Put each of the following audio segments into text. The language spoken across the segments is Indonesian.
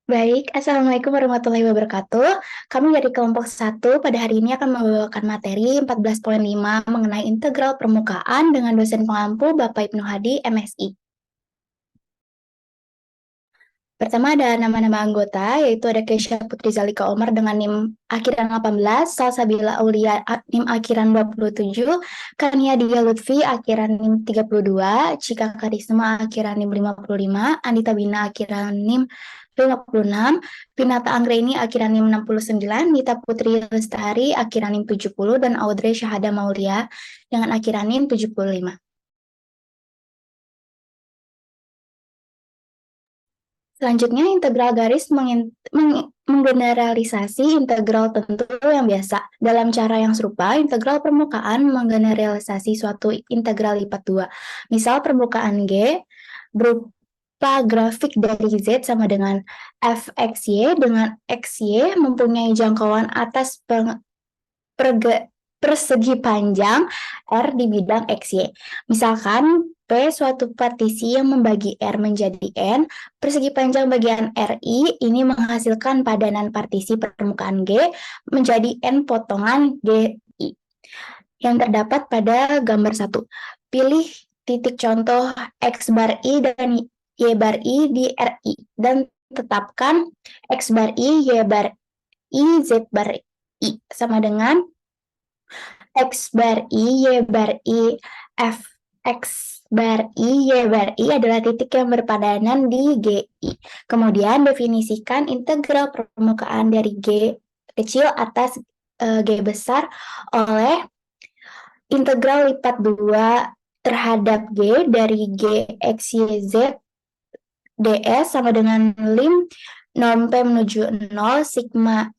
Baik, Assalamualaikum warahmatullahi wabarakatuh. Kami dari kelompok 1 pada hari ini akan membawakan materi 14.5 mengenai integral permukaan dengan dosen pengampu Bapak Ibnu Hadi, MSI. Pertama ada nama-nama anggota, yaitu ada Kesha Putri Zalika Omar dengan NIM akhiran 18, Salsabila Aulia NIM akhiran 27, Kania Dia Lutfi akhiran NIM 32, Cika Karisma akhiran NIM 55, Andita Bina akhiran NIM 56, Pinata Anggreni akhiran NIM 69, Nita Putri Lestari akhiran NIM 70, dan Audrey Syahada Maulia dengan akhiran NIM 75. Selanjutnya, integral garis menggeneralisasi integral tentu yang biasa. Dalam cara yang serupa, integral permukaan menggeneralisasi suatu integral lipat 2. Misal, permukaan G berupa grafik dari Z sama dengan fxy dengan xy mempunyai jangkauan atas persegi panjang R di bidang XY. Misalkan P suatu partisi yang membagi R menjadi N, persegi panjang bagian RI ini menghasilkan padanan partisi permukaan G menjadi N potongan GI yang terdapat pada gambar 1. Pilih titik contoh X bar I dan Y bar I di RI dan tetapkan X bar I, Y bar I, Z bar I sama dengan X bar I, Y bar I, F X bar I, Y bar I adalah titik yang berpadanan di GI. Kemudian definisikan integral permukaan dari G kecil atas G besar oleh integral lipat 2 terhadap G dari G X Y Z ds sama dengan lim norm P menuju 0 sigma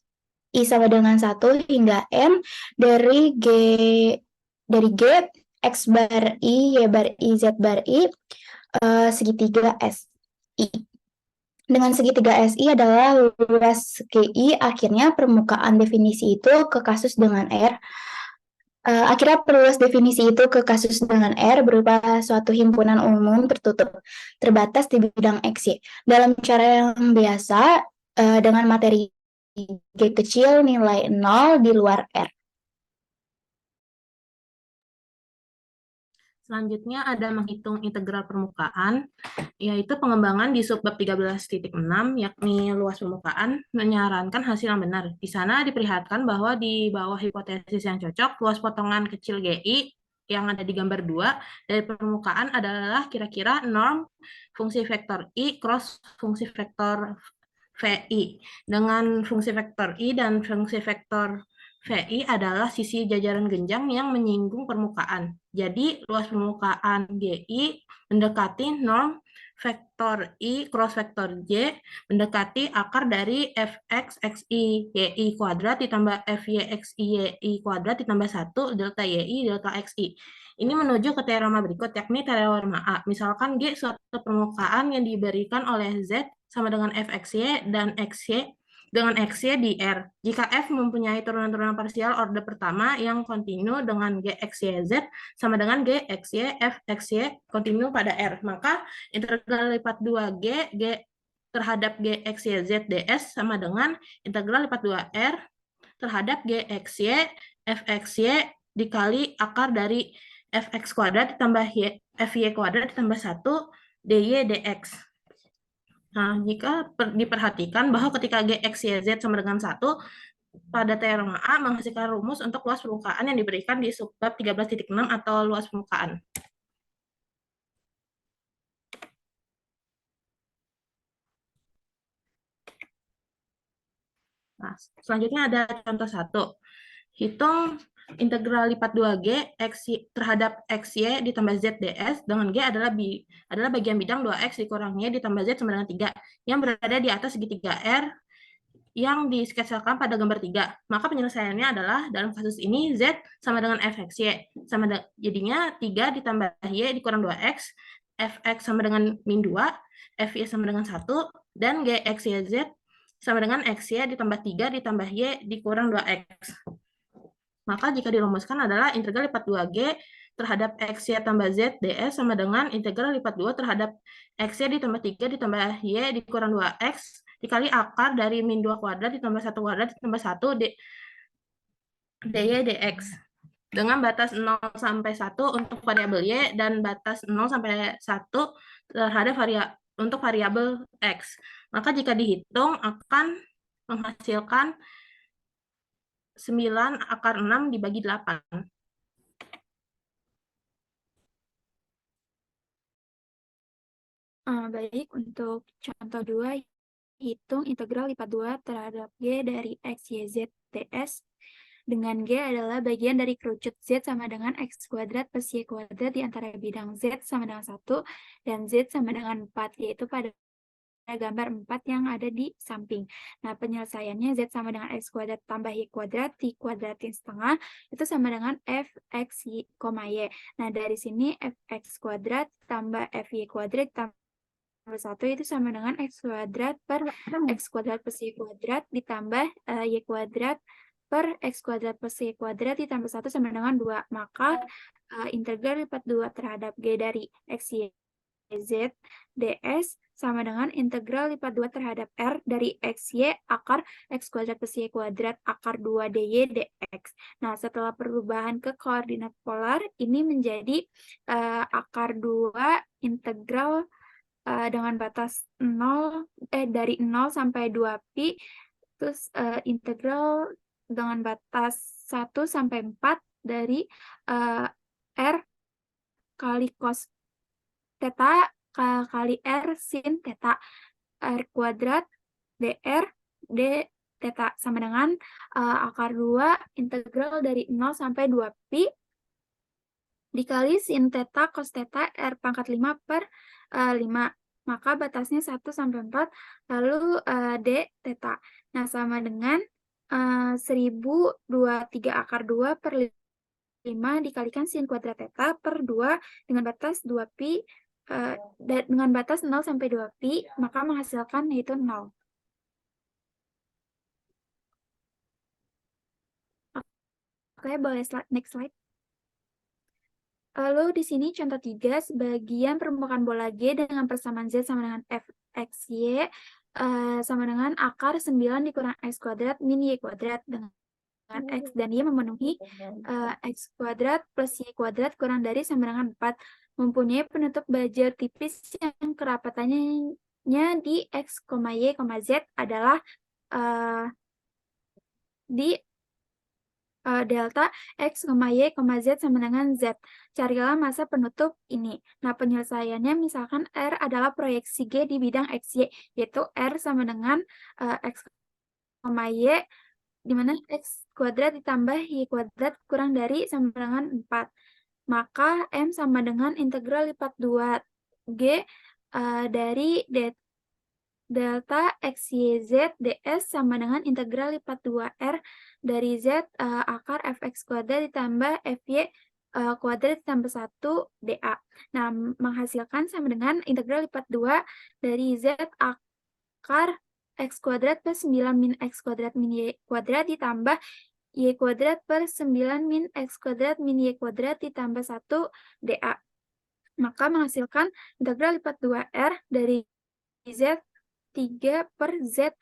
I sama dengan 1 hingga N dari G X bar I, Y bar I, Z bar I segitiga SI. Dengan segitiga SI adalah luas GI, akhirnya permukaan definisi itu ke kasus dengan R. Akhirnya perluas definisi itu ke kasus dengan R berupa suatu himpunan umum tertutup, terbatas di bidang XY. Dalam cara yang biasa, dengan materi G kecil nilai 0 di luar R. Selanjutnya ada menghitung integral permukaan, yaitu pengembangan di subbab 13.6, yakni luas permukaan, menyarankan hasil yang benar. Di sana diperlihatkan bahwa di bawah hipotesis yang cocok, luas potongan kecil GI yang ada di gambar 2 dari permukaan adalah kira-kira norm fungsi vektor I cross fungsi vektor VI. Dengan fungsi vektor I dan fungsi vektor VI adalah sisi jajaran genjang yang menyinggung permukaan. Jadi, luas permukaan GI mendekati norm vektor I cross vektor J mendekati akar dari Fx XI YI kuadrat ditambah Fy XI YI kuadrat ditambah 1 delta YI delta XI. Ini menuju ke teorema berikut, yakni teorema A. Misalkan G suatu permukaan yang diberikan oleh Z sama dengan Fxy dan Xy dengan Xy di R. Jika F mempunyai turunan-turunan parsial orde pertama yang kontinu dengan Gxyz sama dengan Gxy Fxy kontinu pada R, maka integral lipat 2G terhadap Gxyz ds sama dengan integral lipat 2R terhadap Gxy Fxy dikali akar dari Fx kuadrat ditambah Fy kuadrat ditambah 1 dy dx. Nah, jika diperhatikan bahwa ketika Gx, YZ sama dengan 1, pada teorema A menghasilkan rumus untuk luas permukaan yang diberikan di subbab 13.6 atau luas permukaan. Nah, selanjutnya ada contoh 1. Hitung integral lipat 2G terhadap XY ditambah Z ds dengan G adalah bagian bidang 2X dikurang Y ditambah Z sama dengan 3 yang berada di atas segitiga R yang disketsakan pada gambar 3. Maka penyelesaiannya adalah dalam kasus ini Z sama dengan Fxy. Jadinya 3 ditambah Y dikurang 2X, Fx sama dengan min 2, Fy sama dengan 1, dan Gxyz sama dengan Xy ditambah 3 ditambah Y dikurang 2X. Maka jika dirumuskan adalah integral lipat 2G terhadap Xy tambah Z ds sama dengan integral lipat 2 terhadap Xy ditambah 3 ditambah Y dikurang 2X dikali akar dari min 2 kuadrat ditambah 1 kuadrat ditambah 1 dy dx dengan batas 0 sampai 1 untuk variabel y dan batas 0 sampai 1 terhadap untuk variabel x. Maka jika dihitung akan menghasilkan 9 akar 6 dibagi 8. Baik, untuk contoh 2, hitung integral lipat 2 terhadap G dari X, Y, Z, ds dengan G adalah bagian dari kerucut Z sama dengan X kuadrat plus Y kuadrat di antara bidang Z sama dengan 1 dan Z sama dengan 4, yaitu pada gambar 4 yang ada di samping. Nah, penyelesaiannya Z sama dengan X kuadrat tambah Y kuadrat dikuadratin setengah, itu sama dengan Fx Y, Y. Nah, dari sini Fx kuadrat tambah Fy kuadrat tambah 1 itu sama dengan X kuadrat per X kuadrat plus Y kuadrat ditambah Y kuadrat per X kuadrat plus Y kuadrat ditambah 1 sama dengan 2. Maka integral lipat 2 terhadap G dari X, Y, Z ds sama dengan integral lipat 2 terhadap R dari X, Y akar X kuadrat plus Y kuadrat akar 2 dy dx. Nah, setelah perubahan ke koordinat polar, ini menjadi akar 2 integral dengan batas 0 dari 0 sampai 2 pi, terus integral dengan batas 1 sampai 4 dari R kali cos theta kali R sin theta R kuadrat dr d theta sama dengan akar 2 integral dari 0 sampai 2 pi dikali sin theta cos theta R pangkat 5 per 5. Maka batasnya 1 sampai 4, lalu d theta. Nah, sama dengan 1023 akar 2 per 5 dikalikan sin kuadrat theta per 2 dengan batas 2 pi dengan batas 0 sampai 2 pi, maka menghasilkan yaitu 0. Oke, boleh next slide. Lalu di sini contoh 3, sebagian permukaan bola G dengan persamaan Z sama dengan Fxy sama dengan akar 9 dikurang X kuadrat min Y kuadrat dengan X dan Y memenuhi X kuadrat plus Y kuadrat kurang dari sama dengan 4. Mempunyai penutup buzzer tipis yang kerapatannya di X, Y, Z adalah di delta X, Y, Z sama dengan Z. Carilah masa penutup ini. Nah, penyelesaiannya misalkan R adalah proyeksi G di bidang XY, yaitu R sama dengan X, Y, di mana X kuadrat ditambah Y kuadrat kurang dari sama dengan 4. Maka M sama dengan integral lipat 2 G dari delta XYZ ds sama dengan integral lipat 2R dari Z akar Fx kuadrat ditambah Fy kuadrat ditambah 1 dA. Nah, menghasilkan sama dengan integral lipat 2 dari Z akar X kuadrat plus 9 min X kuadrat min Y kuadrat ditambah Y kuadrat per 9 min X kuadrat min Y kuadrat ditambah 1 dA. Maka menghasilkan integral lipat 2R dari Z 3 per Z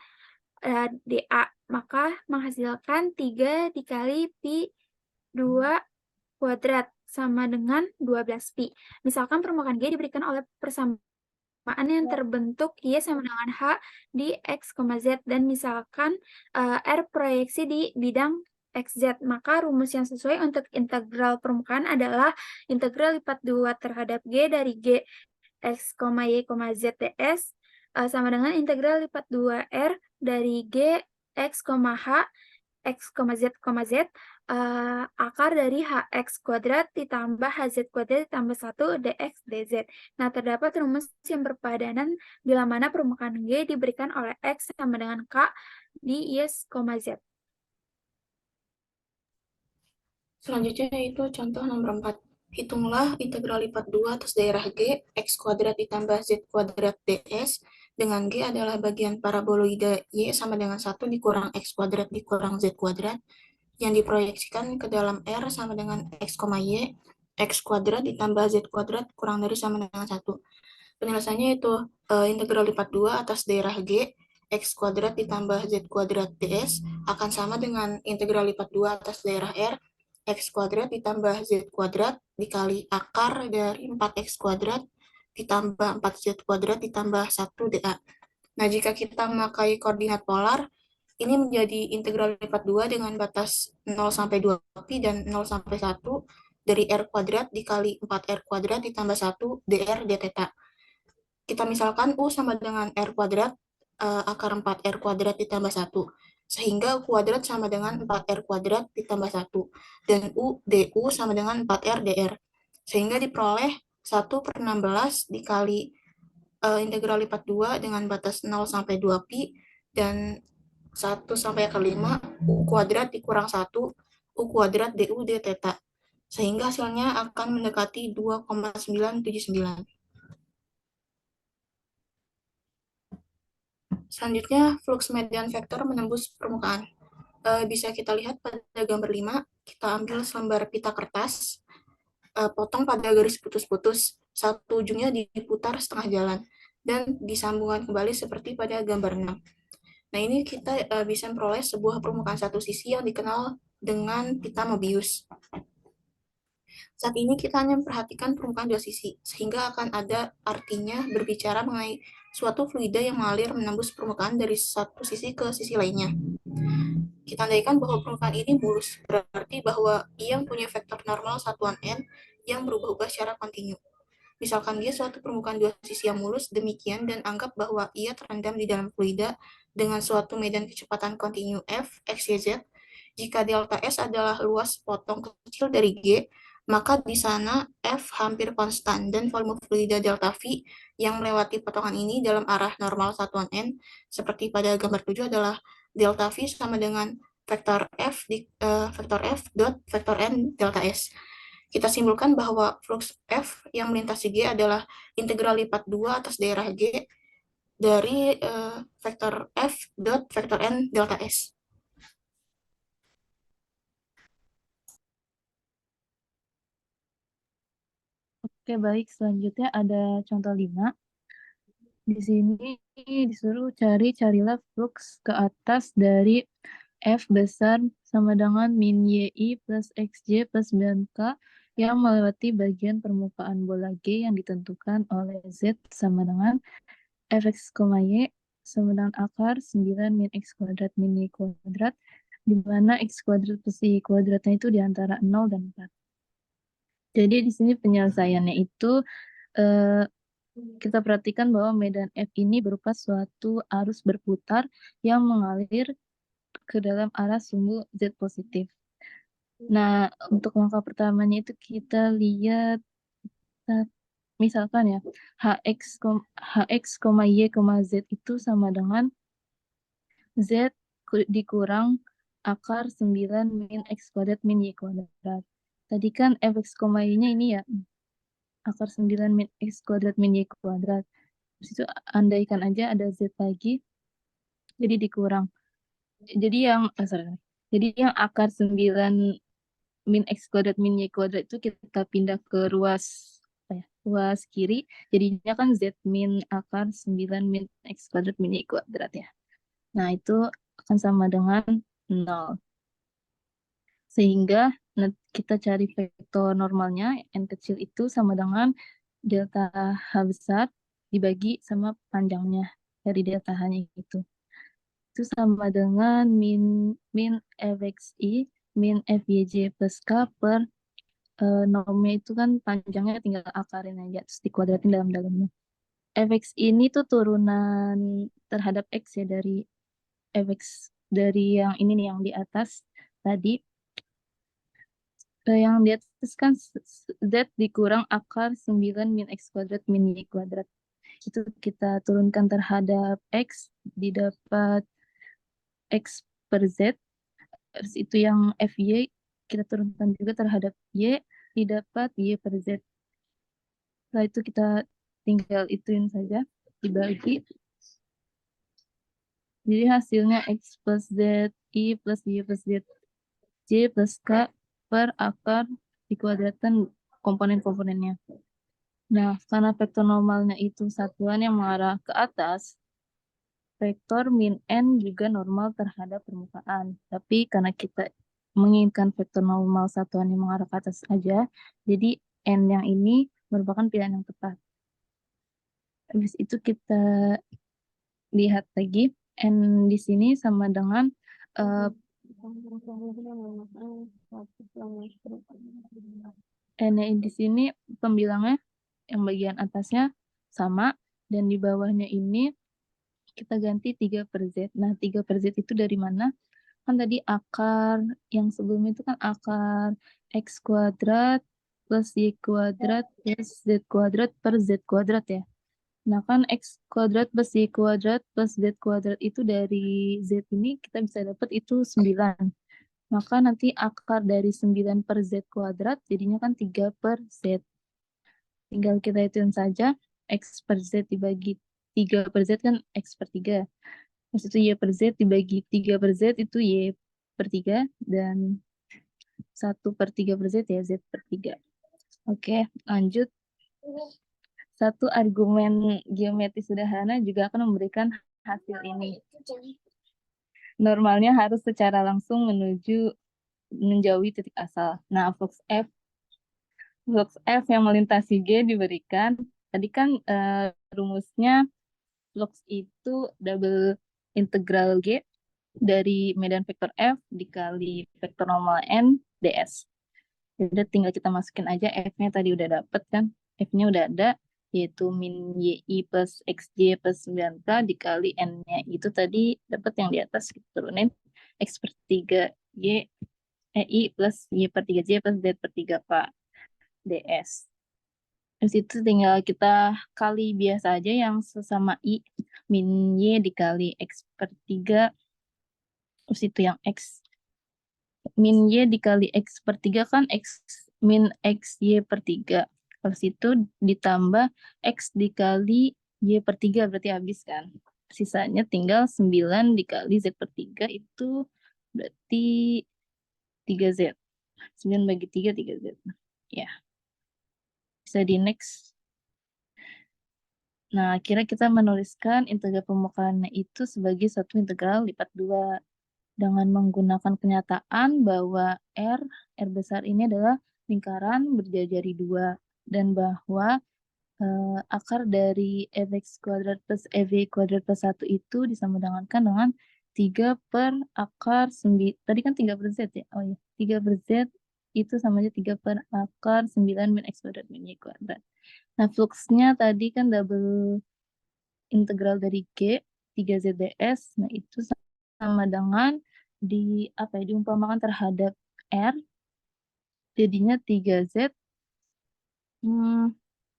dA. Maka menghasilkan 3 dikali pi 2 kuadrat sama dengan 12 pi. Misalkan permukaan G diberikan oleh persamaan yang terbentuk Y sama dengan H di X, Z dan misalkan R proyeksi di bidang XZ, maka rumus yang sesuai untuk integral permukaan adalah integral lipat 2 terhadap G dari G X, Y, Z ds sama dengan integral lipat 2R dari G X, H X, Z, Z akar dari HX kuadrat ditambah HZ kuadrat ditambah 1 dx dz. Nah, terdapat rumus yang berpadanan bila mana permukaan G diberikan oleh X sama dengan K di Y, Z. Selanjutnya yaitu contoh nomor 4. Hitunglah integral lipat 2 atas daerah G, X kuadrat ditambah Z kuadrat ds, dengan G adalah bagian paraboloida Y sama dengan 1 dikurang X kuadrat dikurang Z kuadrat, yang diproyeksikan ke dalam R sama dengan X, Y, X kuadrat ditambah Z kuadrat kurang dari sama dengan 1. Penyelesaiannya itu integral lipat 2 atas daerah G, X kuadrat ditambah Z kuadrat DS akan sama dengan integral lipat 2 atas daerah R, X kuadrat ditambah Z kuadrat dikali akar dari 4X kuadrat ditambah 4Z kuadrat ditambah 1 DA. Nah, jika kita memakai koordinat polar, ini menjadi integral lipat 2 dengan batas 0 sampai 2pi dan 0 sampai 1 dari R kuadrat dikali 4R kuadrat ditambah 1 dr d theta. Kita misalkan U sama dengan R kuadrat akar 4R kuadrat ditambah 1. Sehingga U kuadrat sama dengan 4R kuadrat ditambah 1. Dan DU sama dengan 4R dr. Sehingga diperoleh 1 per 16 dikali integral lipat 2 dengan batas 0 sampai 2pi dan 1 sampai akar 5 U kuadrat dikurang 1 U kuadrat DU d theta. Sehingga hasilnya akan mendekati 2,979. Selanjutnya, flux median vektor menembus permukaan. Bisa kita lihat pada gambar 5, kita ambil selembar pita kertas, potong pada garis putus-putus, satu ujungnya diputar setengah jalan, dan disambungkan kembali seperti pada gambar 6. Nah, ini kita bisa memperoleh sebuah permukaan satu sisi yang dikenal dengan pita Mobius. Saat ini kita hanya memperhatikan permukaan dua sisi, sehingga akan ada artinya berbicara mengenai suatu fluida yang mengalir menembus permukaan dari satu sisi ke sisi lainnya. Kita andaikan bahwa permukaan ini mulus, berarti bahwa ia punya vektor normal satuan n yang berubah-ubah secara kontinu. Misalkan dia suatu permukaan dua sisi yang mulus demikian dan anggap bahwa ia terendam di dalam fluida dengan suatu medan kecepatan kontinu F, X, Y, Z. Jika delta S adalah luas potong kecil dari G, maka di sana F hampir konstan dan volume fluida delta V yang melewati potongan ini dalam arah normal satuan N, seperti pada gambar 7 adalah delta V sama dengan vektor F dot vektor N delta S. Kita simpulkan bahwa flux F yang melintasi G adalah integral lipat 2 atas daerah G dari vektor F dot vektor N delta S. Oke, baik. Selanjutnya ada contoh 5. Di sini disuruh carilah flux ke atas dari F besar sama dengan min YI plus XJ plus 9K yang melewati bagian permukaan bola G yang ditentukan oleh Z sama dengan Fx, Y sama dengan akar 9 min X kuadrat min Y kuadrat, di mana X kuadrat plus Y kuadratnya itu di antara 0 dan 4. Jadi di sini penyelesaiannya itu kita perhatikan bahwa medan F ini berupa suatu arus berputar yang mengalir ke dalam arah sumbu Z positif. Nah, untuk langkah pertamanya itu kita lihat, misalkan ya, Hx, Y, Z itu sama dengan Z dikurang akar 9 min X kuadrat min Y kuadrat. Tadi kan Fx, Y-nya ini ya, akar 9 min X kuadrat min Y kuadrat. Terus itu andaikan aja ada Z lagi, jadi dikurang. Jadi yang akar 9 min X kuadrat min Y kuadrat itu kita pindah ke ruas kiri, jadinya kan Z min akar 9 min X kuadrat min Y kuadrat ya. Nah, itu akan sama dengan 0. Sehingga kita cari vektor normalnya, N kecil itu sama dengan delta H besar dibagi sama panjangnya dari delta H-nya itu. Itu sama dengan min Fxi min Fyj plus K per normnya itu kan panjangnya tinggal akarin aja, terus dikuadratin dalam-dalamnya. Fx ini tuh turunan terhadap X ya dari Fx dari yang ini nih yang di atas tadi. Yang di atas kan Z dikurang akar 9 min X kuadrat min Y kuadrat. Itu kita turunkan terhadap X, didapat X per Z. Terus itu yang Fy kita turunkan juga terhadap Y, didapat Y per Z. Setelah itu kita tinggal ituin saja, dibagi. Jadi hasilnya X plus Z, I plus Y plus Z, J plus K per akar dikuadratkan komponen-komponennya. Nah, karena vektor normalnya itu satuan yang mengarah ke atas, vektor min n juga normal terhadap permukaan. Tapi karena kita menginginkan vektor normal satuan yang mengarah ke atas aja, jadi n yang ini merupakan pilihan yang tepat. Habis itu kita lihat lagi, n di sini sama dengan n di sini pembilangnya yang bagian atasnya sama, dan di bawahnya ini kita ganti 3 per Z. Nah, 3 per Z itu dari mana? Kan tadi akar yang sebelumnya itu kan akar X kuadrat plus Y kuadrat plus Z kuadrat per Z kuadrat ya. Nah, kan X kuadrat plus Y kuadrat plus Z kuadrat itu dari Z ini kita bisa dapat itu 9. Maka nanti akar dari 9 per Z kuadrat jadinya kan 3 per Z. Tinggal kita hitung saja, X per Z dibagi 3 per Z kan X per 3. Terus itu Y per Z dibagi 3 per Z itu Y per 3. Dan 1 per 3 per Z ya Z per 3. Oke, lanjut. Satu argumen geometris sederhana juga akan memberikan hasil ini. Normalnya harus secara langsung menjauhi titik asal. Nah, flux F yang melintasi G diberikan. Tadi kan rumusnya flux itu double integral G dari medan vektor F dikali vektor normal N ds. Jadi tinggal kita masukin aja F-nya tadi udah dapet kan. F-nya udah ada, yaitu min YI plus XJ plus 9K dikali N-nya itu tadi dapat yang di atas, kita turunin X per 3Y I plus Y per 3J plus Z per 3K ds. Terus itu tinggal kita kali biasa aja yang sesama I, min Y dikali X per 3, terus itu yang X. Min Y dikali X per 3 kan X min X Y per 3. Terus itu ditambah X dikali Y per 3 berarti habis kan. Sisanya tinggal 9 dikali Z per 3 itu berarti 3Z. 9 bagi 3, 3Z. Ya. Bisa di next. Nah, kira kita menuliskan integral permukaannya itu sebagai satu integral lipat 2 dengan menggunakan kenyataan bahwa R besar ini adalah lingkaran berjari 2 dan bahwa akar dari fx kuadrat plus fy kuadrat plus 1 itu disamadangankan dengan 3 per akar 9. Tadi kan 3 per Z ya? Oh ya, 3 per Z itu sama aja 3 per akar 9 min X kuadrat min Y kuadrat. Nah, fluxnya tadi kan double integral dari G, 3Z ds. Nah, itu sama dengan diumpamakan terhadap R, jadinya 3Z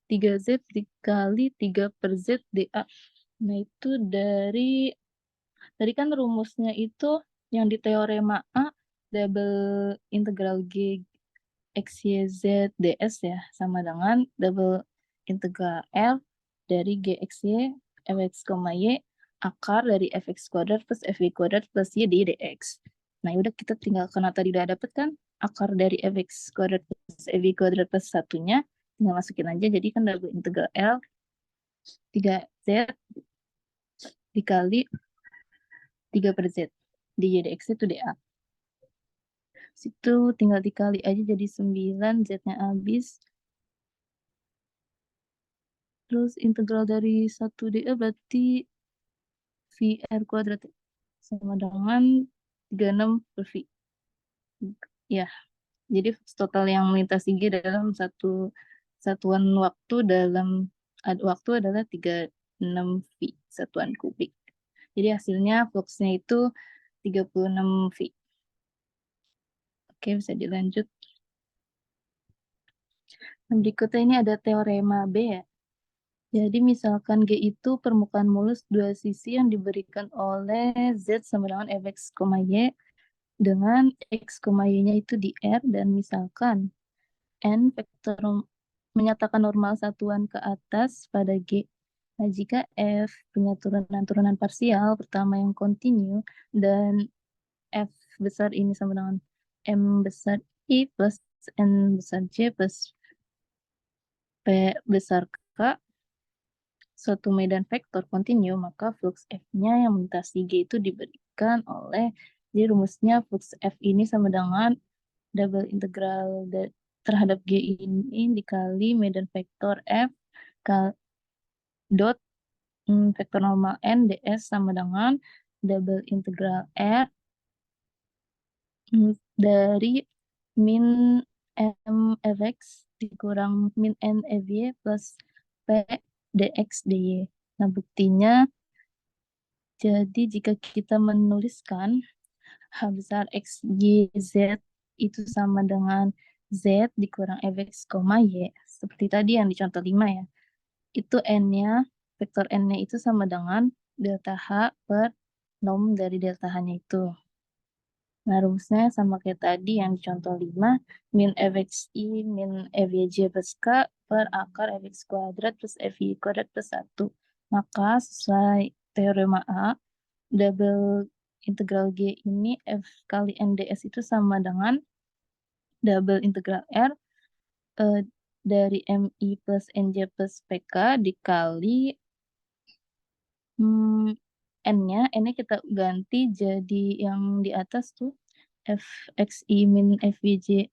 3Z dikali 3 per Z dA. Nah, itu dari tadi kan rumusnya itu yang di teorema A double integral G X, Y, Z, ds ya, sama dengan double integral L dari G, X, Y, Fx, Y, akar dari Fx kuadrat plus Fy kuadrat plus Y dx. Nah, udah kita tinggal, karena tadi udah dapet kan akar dari Fx kuadrat plus Fy kuadrat plus satunya, tinggal masukin aja, jadi kan double integral L 3Z dikali 3 per Z di dx itu dA. Situ tinggal dikali aja jadi 9, Z-nya habis. Terus integral dari 1 dA berarti VR kuadrat sama dengan 36 per V. Ya, jadi total yang melintasi G dalam satu satuan waktu waktu adalah 36 V satuan kubik. Jadi hasilnya fluxnya itu 36 V. Oke, bisa dilanjut. Berikutnya ini ada teorema B ya. Jadi misalkan G itu permukaan mulus dua sisi yang diberikan oleh Z sama dengan Fx, Y dengan X, Y-nya itu di R, dan misalkan N vektor menyatakan normal satuan ke atas pada G. Nah, jika F punya turunan-turunan parsial pertama yang kontinu dan F besar ini sama dengan M besar I plus N besar J plus P besar K, suatu medan vektor kontinu, maka flux F-nya yang melintasi G itu diberikan oleh, jadi rumusnya flux F ini sama dengan double integral terhadap G ini dikali medan vektor F dot vektor normal N ds sama dengan double integral R dari min M Fx dikurang min N Fy plus P dx dy. Nah, buktinya, jadi jika kita menuliskan H besar X, Y, Z itu sama dengan Z dikurang Fx, Y, seperti tadi yang di contoh 5 ya. Itu N-nya, vektor N-nya itu sama dengan delta H per nom dari delta H-nya itu. Nah, rumusnya sama kayak tadi yang di contoh 5, min Fxi min Fyj plus K per akar Fx kuadrat plus Fy kuadrat plus 1. Maka sesuai teorema A, double integral G ini F kali NDS itu sama dengan double integral R dari MI plus NJ plus PK dikali N-nya kita ganti jadi yang di atas tuh Fxi min Fyj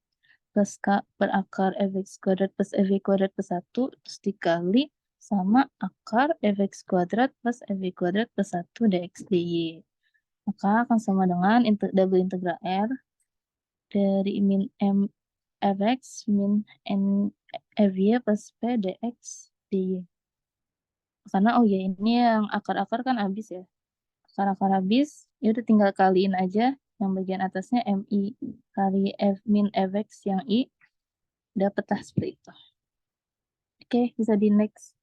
plus K per akar Fx kuadrat plus Fy kuadrat plus 1 terus dikali sama akar Fx kuadrat plus Fy kuadrat plus 1 dx dy. Maka akan sama dengan double integral R dari min M Fx min N Fy plus P dx dy. Karena ini yang akar-akar kan habis ya. Akar-akar habis, ya udah tinggal kaliin aja yang bagian atasnya MI kali F min Fx yang I, dapetlah seperti itu. Oke, bisa di next.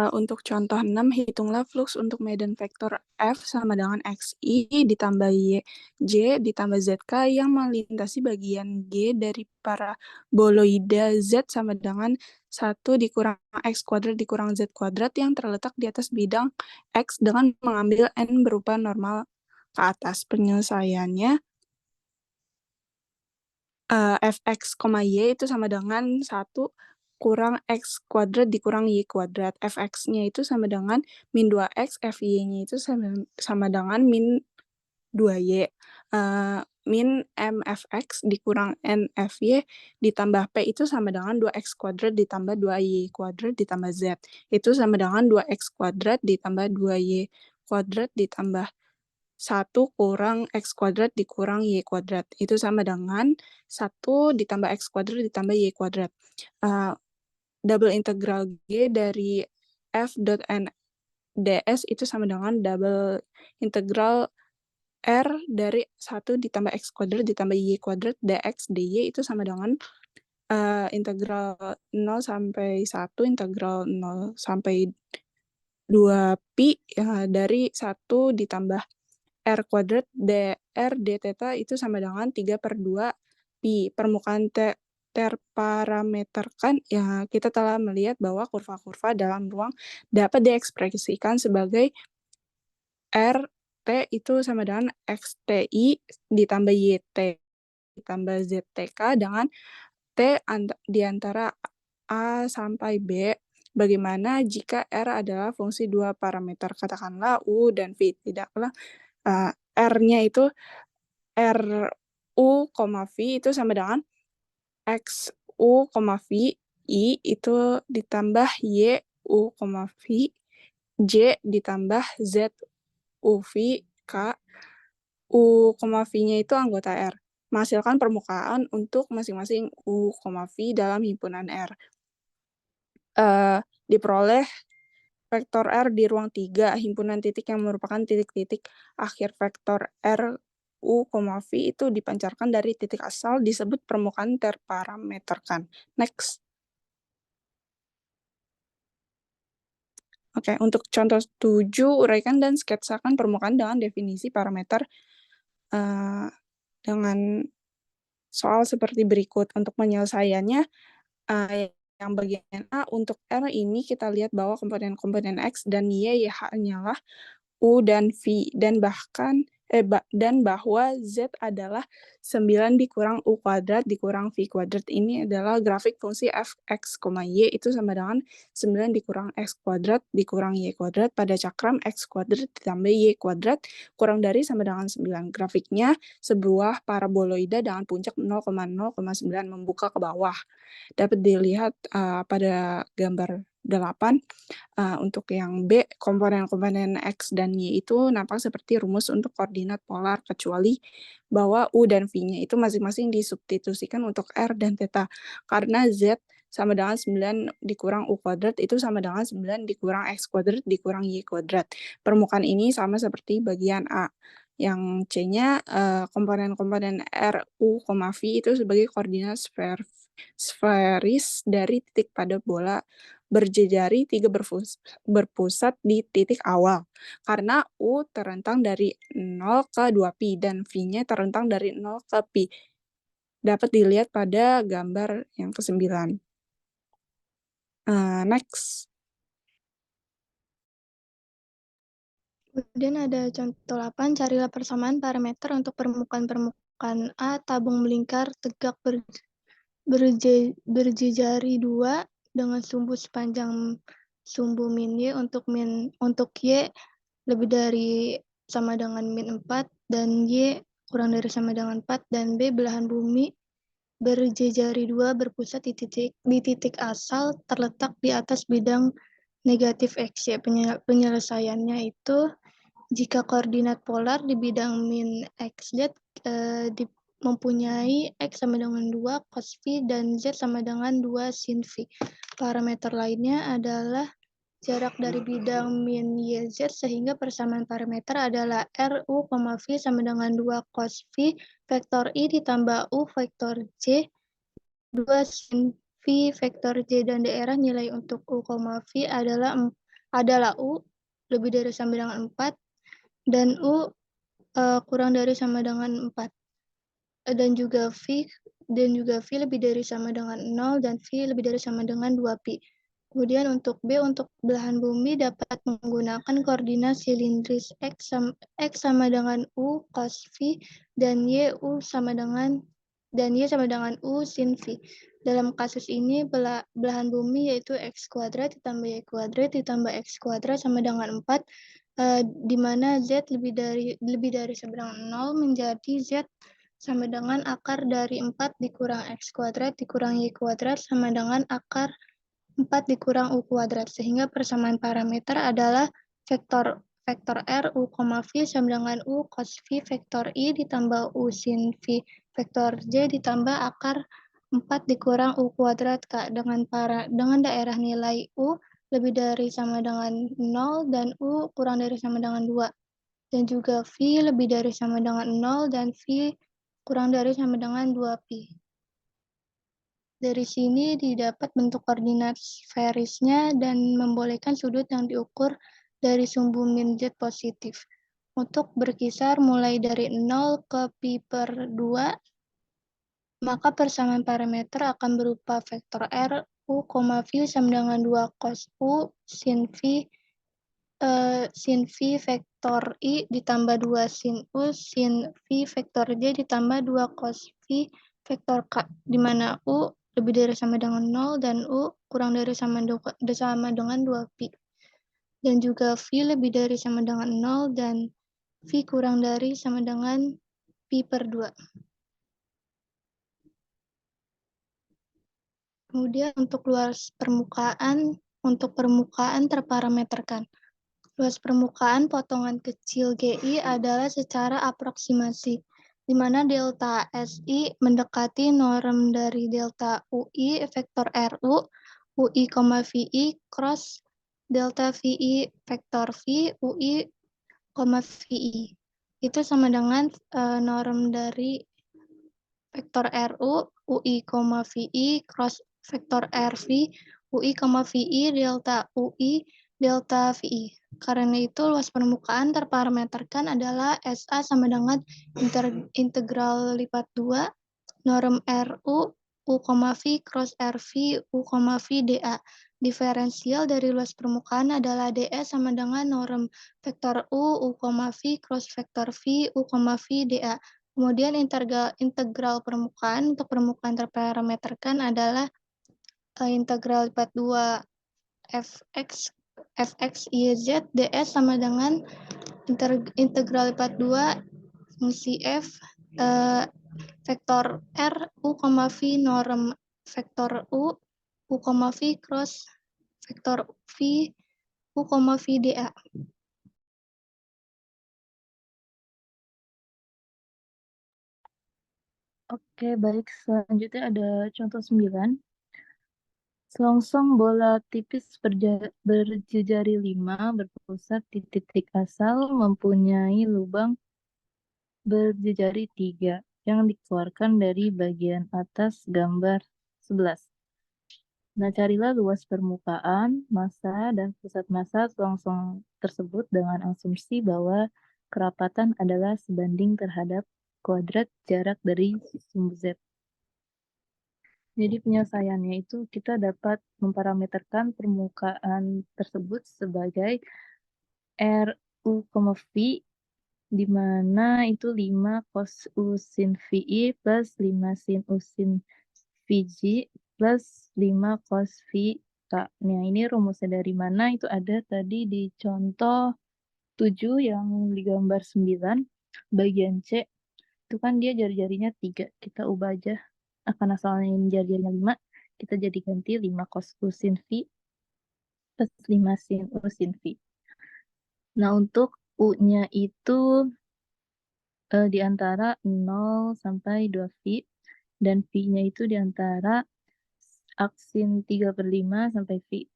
Untuk contoh 6, hitunglah flux untuk medan vektor F sama dengan XI ditambah YJ ditambah ZK yang melintasi bagian G dari paraboloida Z sama dengan 1 dikurang X kuadrat dikurang Z kuadrat yang terletak di atas bidang X dengan mengambil N berupa normal ke atas. Penyelesaiannya Fx, Y itu sama dengan 1 kurang X kuadrat dikurang Y kuadrat. Fx-nya itu sama dengan min 2X, Fy-nya itu sama dengan min 2Y. Min MFX dikurang NFY ditambah P itu sama dengan 2X kuadrat ditambah 2Y kuadrat ditambah Z. Itu sama dengan 2X kuadrat ditambah 2Y kuadrat ditambah 1 kurang X kuadrat dikurang Y kuadrat. Itu sama dengan 1 ditambah X kuadrat ditambah Y kuadrat. Double integral G dari F dot N ds itu sama dengan double integral R dari 1 ditambah X kuadrat ditambah Y kuadrat dx dy itu sama dengan integral 0 sampai 1 integral 0 sampai 2pi dari 1 ditambah R kuadrat dr d theta itu sama dengan 3/2 pi. Permukaan terparameterkan, ya kita telah melihat bahwa kurva-kurva dalam ruang dapat diekspresikan sebagai RT itu sama dengan XTI ditambah YT ditambah ZTK dengan T di antara A sampai B. Bagaimana jika R adalah fungsi 2 parameter, katakanlah U dan V. Tidaklah R-nya itu RU, V itu sama dengan XU, V I itu ditambah YU, V J ditambah ZU, V K U, V-nya itu anggota R. Menghasilkan permukaan untuk masing-masing U, V dalam himpunan R. Diperoleh vektor R di ruang 3, himpunan titik yang merupakan titik-titik akhir vektor R, U, V itu dipancarkan dari titik asal disebut permukaan terparameterkan. Next. Oke, untuk contoh 7, uraikan dan sketsakan permukaan dengan definisi parameter dengan soal seperti berikut. Untuk penyelesaiannya, yang bagian A, untuk R ini kita lihat bahwa komponen-komponen X dan Y hanyalah U dan V, dan bahkan dan bahwa Z adalah 9 dikurang U kuadrat dikurang V kuadrat. Ini adalah grafik fungsi fx, y itu sama dengan 9 dikurang x kuadrat dikurang y kuadrat pada cakram x kuadrat ditambah y kuadrat kurang dari sama dengan 9. Grafiknya sebuah paraboloida dengan puncak 0,0,9 membuka ke bawah. Dapat dilihat pada gambar 8. Untuk yang B, komponen-komponen X dan Y itu nampak seperti rumus untuk koordinat polar, kecuali bahwa U dan V-nya itu masing-masing disubstitusikan untuk R dan theta. Karena Z sama dengan 9 dikurang U kuadrat itu sama dengan 9 dikurang X kuadrat dikurang Y kuadrat. Permukaan ini sama seperti bagian A. Yang C-nya komponen-komponen R, U, V itu sebagai koordinat sferis dari titik pada bola berjejari 3 berpusat di titik awal. Karena U terentang dari 0 ke 2pi dan V-nya terentang dari 0 ke pi. Dapat dilihat pada gambar yang ke-9. Next. Kemudian ada contoh 8, carilah persamaan parameter untuk permukaan A, tabung melingkar tegak berjejari 2 dengan sumbu sepanjang sumbu min Y untuk Y lebih dari sama dengan min 4 dan Y kurang dari sama dengan 4 dan B belahan bumi berjejari 2 berpusat di titik asal terletak di atas bidang negatif X, Y. Penyelesaiannya itu jika koordinat polar di bidang min XZ mempunyai X sama dengan 2 cos V dan Z sama dengan 2 sin V. Parameter lainnya adalah jarak dari bidang min YZ sehingga persamaan parameter adalah R, U, V sama dengan 2 cos V vektor I ditambah U vektor J 2 sin V vektor J dan daerah nilai untuk U, V adalah U lebih dari sama dengan 4 dan U kurang dari sama dengan 4 dan juga V lebih dari sama dengan 0 dan V lebih dari sama dengan 2pi. Kemudian untuk B, untuk belahan bumi dapat menggunakan koordinat silindris X sama dengan U cos V dan Y sama dengan U sin V. Dalam kasus ini belahan bumi yaitu X kuadrat ditambah Y kuadrat ditambah X kuadrat sama dengan 4 di mana Z lebih dari sama dengan 0 menjadi Z sama dengan akar dari 4 dikurang X kuadrat dikurang Y kuadrat sama dengan akar 4 dikurang U kuadrat. Sehingga persamaan parameter adalah vektor R, U, V sama dengan U cos V vektor I ditambah U sin V vektor J ditambah akar 4 dikurang U kuadrat dengan daerah nilai U lebih dari sama dengan 0 dan U kurang dari sama dengan 2. Dan juga V lebih dari sama dengan 0 dan V kurang dari sama dengan 2pi. Dari sini didapat bentuk koordinat sferisnya dan membolehkan sudut yang diukur dari sumbu min Z positif. Untuk berkisar mulai dari 0 ke pi per 2, maka persamaan parameter akan berupa vektor R, U, V sama dengan 2 cos U sin V vektor I ditambah 2 sin U sin V vektor J ditambah 2 cos V vektor K, di mana U lebih dari sama dengan 0 dan U kurang dari sama dengan 2pi. Dan juga V lebih dari sama dengan 0 dan V kurang dari sama dengan pi per 2. Kemudian untuk luas permukaan terparameterkan. Luas permukaan potongan kecil GI adalah secara aproksimasi, di mana delta SI mendekati norm dari delta UI vektor RU, UI, VI cross delta VI vektor V, UI, VI. Itu sama dengan norm dari vektor RU, UI, VI cross vektor RV, UI, VI delta UI, delta VI. Karena itu luas permukaan terparameterkan adalah SA sama dengan integral lipat 2 norm RU U, V cross RV U, V dA. Diferensial dari luas permukaan adalah DS sama dengan norm vektor U, V cross vektor V, U, V dA. Kemudian integral permukaan untuk permukaan terparameterkan adalah integral lipat 2 fx YZ ds sama dengan integral lipat 2 fungsi f vektor R U, V norm vektor U, V cross vektor V U, V dA. Oke, baik. Selanjutnya ada contoh 9. Selongsong bola tipis berjejari 5 berpusat di titik asal mempunyai lubang berjejari 3 yang dikeluarkan dari bagian atas gambar 11. Nah, carilah luas permukaan, massa, dan pusat massa selongsong tersebut dengan asumsi bahwa kerapatan adalah sebanding terhadap kuadrat jarak dari sumbu Z. Jadi penyelesaiannya itu kita dapat memparameterkan permukaan tersebut sebagai RU, V, di mana itu 5 cos U sin VI plus 5 sin U sin VJ plus 5 cos V K. Nah, ini rumusnya dari mana? Itu ada tadi di contoh 7 yang di gambar 9, bagian C. Itu kan dia jari-jarinya 3. Kita ubah aja. Karena soalnya ini jari-jarinya 5, kita jadi ganti 5 cos U sin V plus 5 sin U sin V. Nah, untuk U-nya itu di antara 0 sampai 2V, dan V-nya itu di antara aksin 3/5 sampai V.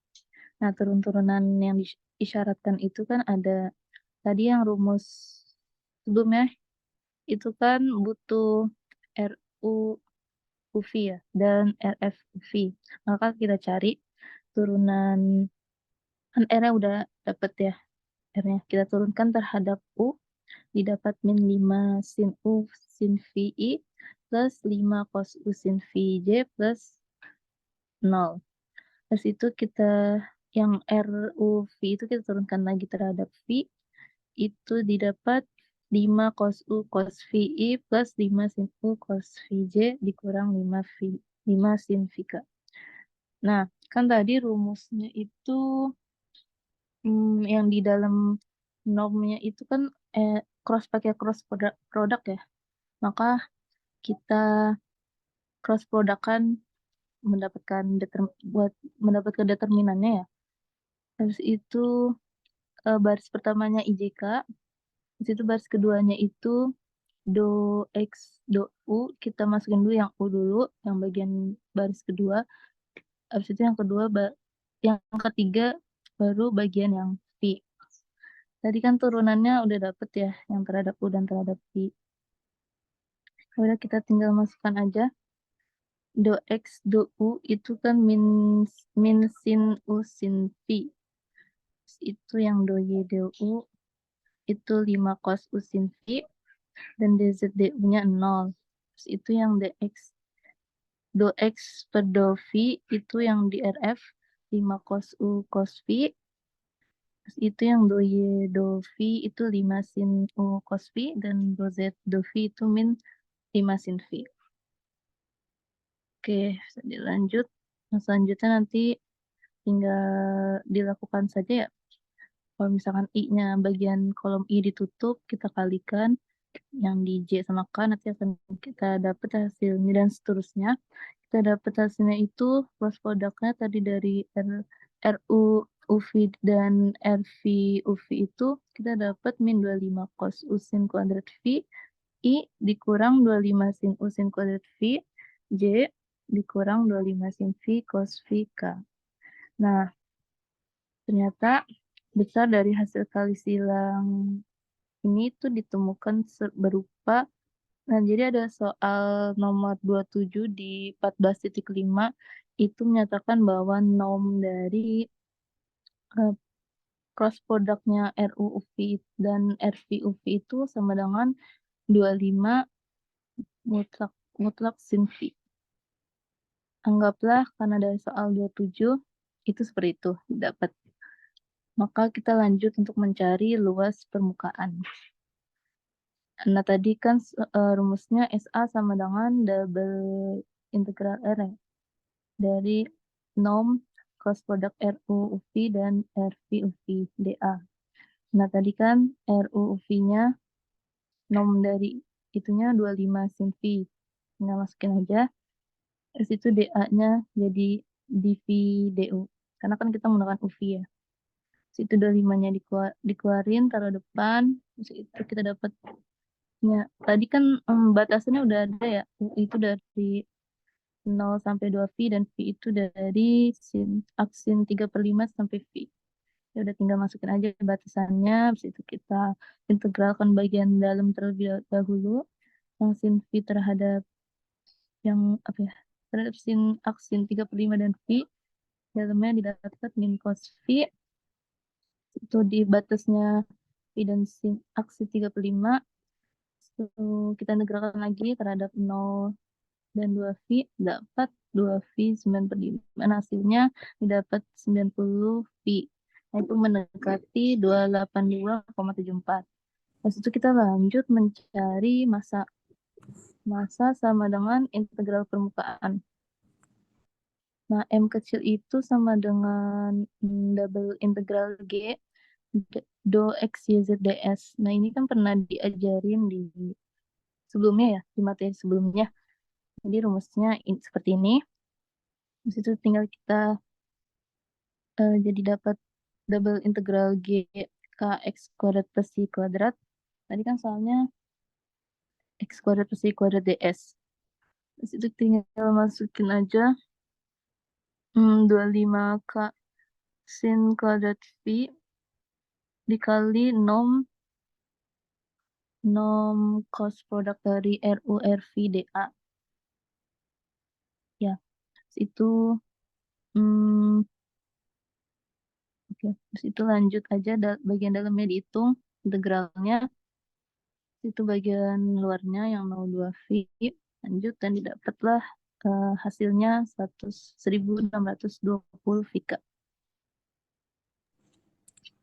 Nah, turun-turunan yang diisyaratkan itu kan ada tadi yang rumus sebelumnya, itu kan butuh RU UV ya, dan RF UV. Maka kita cari turunan, kan R-nya udah dapet ya, R-nya kita turunkan terhadap U, didapat min 5 sin U sin VI plus 5 cos U sin VJ plus 0. Terus itu kita yang RUV itu kita turunkan lagi terhadap V, itu didapat 5 cos U cos VI plus 5 sin U cos VJ dikurang 5 sin VK. Nah, kan tadi rumusnya itu yang di dalam normnya itu kan pakai cross product ya. Maka kita cross product kan buat mendapatkan determinannya ya. Habis itu baris pertamanya IJK, habis itu baris keduanya itu do X do U, kita masukin dulu yang U dulu, yang bagian baris kedua. Habis itu yang ketiga baru bagian yang V. Tadi kan turunannya udah dapet ya, yang terhadap U dan terhadap V. Udah, kita tinggal masukkan aja. Do X do U itu kan min sin U sin V. Itu yang do Y do U itu 5 cos U sin V, dan dz du-nya 0. Terus itu yang dx do X per do V itu yang di RF 5 cos U cos V. Terus itu yang do Y do V itu 5 sin U cos V, dan do Z do V itu min 5 sin V. Oke, bisa dilanjut. Nah, selanjutnya nanti tinggal dilakukan saja ya. Kalau misalkan I-nya bagian kolom I ditutup, kita kalikan yang di J sama K, nanti akan kita dapat hasilnya, dan seterusnya. Kita dapat hasilnya itu cross produknya tadi dari RU UV dan RV UV itu kita dapat min 25 cos U sin kuadrat V I dikurang 25 sin U sin kuadrat V J dikurang 25 sin V cos V K. Nah, ternyata besar dari hasil kali silang ini tuh ditemukan berupa, nah jadi ada soal nomor 27 di 14.5 itu menyatakan bahwa norm dari cross produknya RUUV dan RVUV itu sama dengan 25 mutlak sin V. Anggaplah karena dari soal 27 itu seperti itu dapat. Maka kita lanjut untuk mencari luas permukaan. Nah, tadi kan rumusnya SA sama dengan double integral R ya, dari norm cross product RU UV dan RV UV DA. Nah, tadi kan RU UV-nya norm dari itunya 25 sin V. Nah, masukin aja. Terus itu DA-nya jadi dV DU. Karena kan kita menggunakan UV ya. Terus itu 25-nya dikeluarin, taruh depan. Terus itu kita dapat. Ya, tadi kan batasannya udah ada ya. U itu dari 0 sampai 2V dan V itu dari aksin 3/5 sampai V. Ya udah tinggal masukin aja batasannya. Habis itu kita integralkan bagian dalam terlebih dahulu. Yang sin V terhadap yang apa ya? Terhadap aksin 3/5 dan V. Dalamnya didapat min cos V. Itu di batasnya V dan sin aksi 3/5. Kita integralkan lagi terhadap 0 dan 2V dapat 2V 9/5. Nah, hasilnya didapat 90V. Nah, itu mendekati 282,74. Terus itu kita lanjut mencari massa. Massa sama dengan integral permukaan. Nah, M kecil itu sama dengan double integral G do X, Y, Z, ds. Nah, ini kan pernah diajarin di sebelumnya ya, di materi sebelumnya. Jadi rumusnya seperti ini. Terus itu tinggal kita jadi dapat double integral G kx kuadrat plus y kuadrat. Tadi kan soalnya x kuadrat plus y kuadrat ds. Terus itu tinggal masukin aja 25k sin kuadrat v dikali nom cos produk dari RU RV DA. Ya, itu oke. Terus itu lanjut aja bagian dalamnya dihitung integralnya. Itu bagian luarnya yang 02V lanjut dan didapatlah hasilnya 1620 Vika.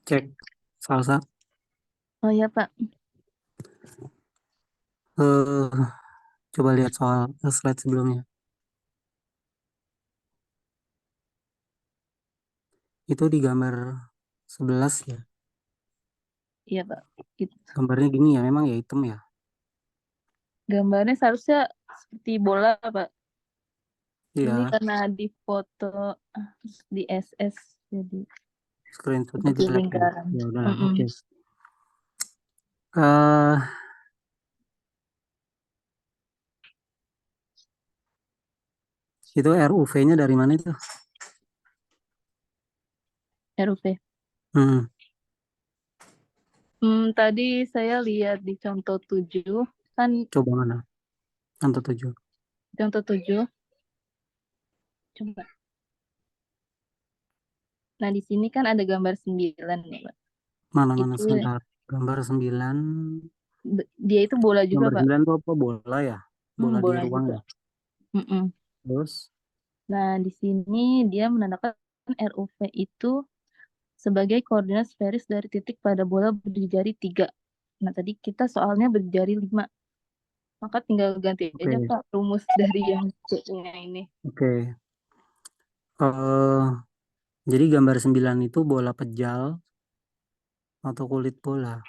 Cek salsa. Oh ya Pak. Coba lihat soal slide sebelumnya. Itu di gambar 11 ya. Iya Pak. Gitu. Gambarnya gini ya, memang ya hitam ya. Gambarnya seharusnya seperti bola Pak. Iya. Ini karena di foto di SS jadi Screenshotnya seperti jelek ya. lingkaran. Ya udahlah, oke. Itu RUV-nya dari mana itu? RUV. Tadi saya lihat di contoh 7 kan. Coba mana? Contoh 7. Contoh 7. Coba. Nah, di sini kan ada gambar 9 ya, Pak. Mana sebentar. Gambar 9. Dia itu bola juga, gambar Pak. Gambar 9 itu apa? Bola ya? Bola di ruang juga. Ya? Terus? Nah, di sini dia menandakan RUV itu sebagai koordinat sferis dari titik pada bola berjari 3. Nah, tadi kita soalnya berjari 5. Maka tinggal ganti aja, Pak, rumus dari yang C-nya ini. Oke. Jadi gambar 9 itu bola pejal atau kulit bola?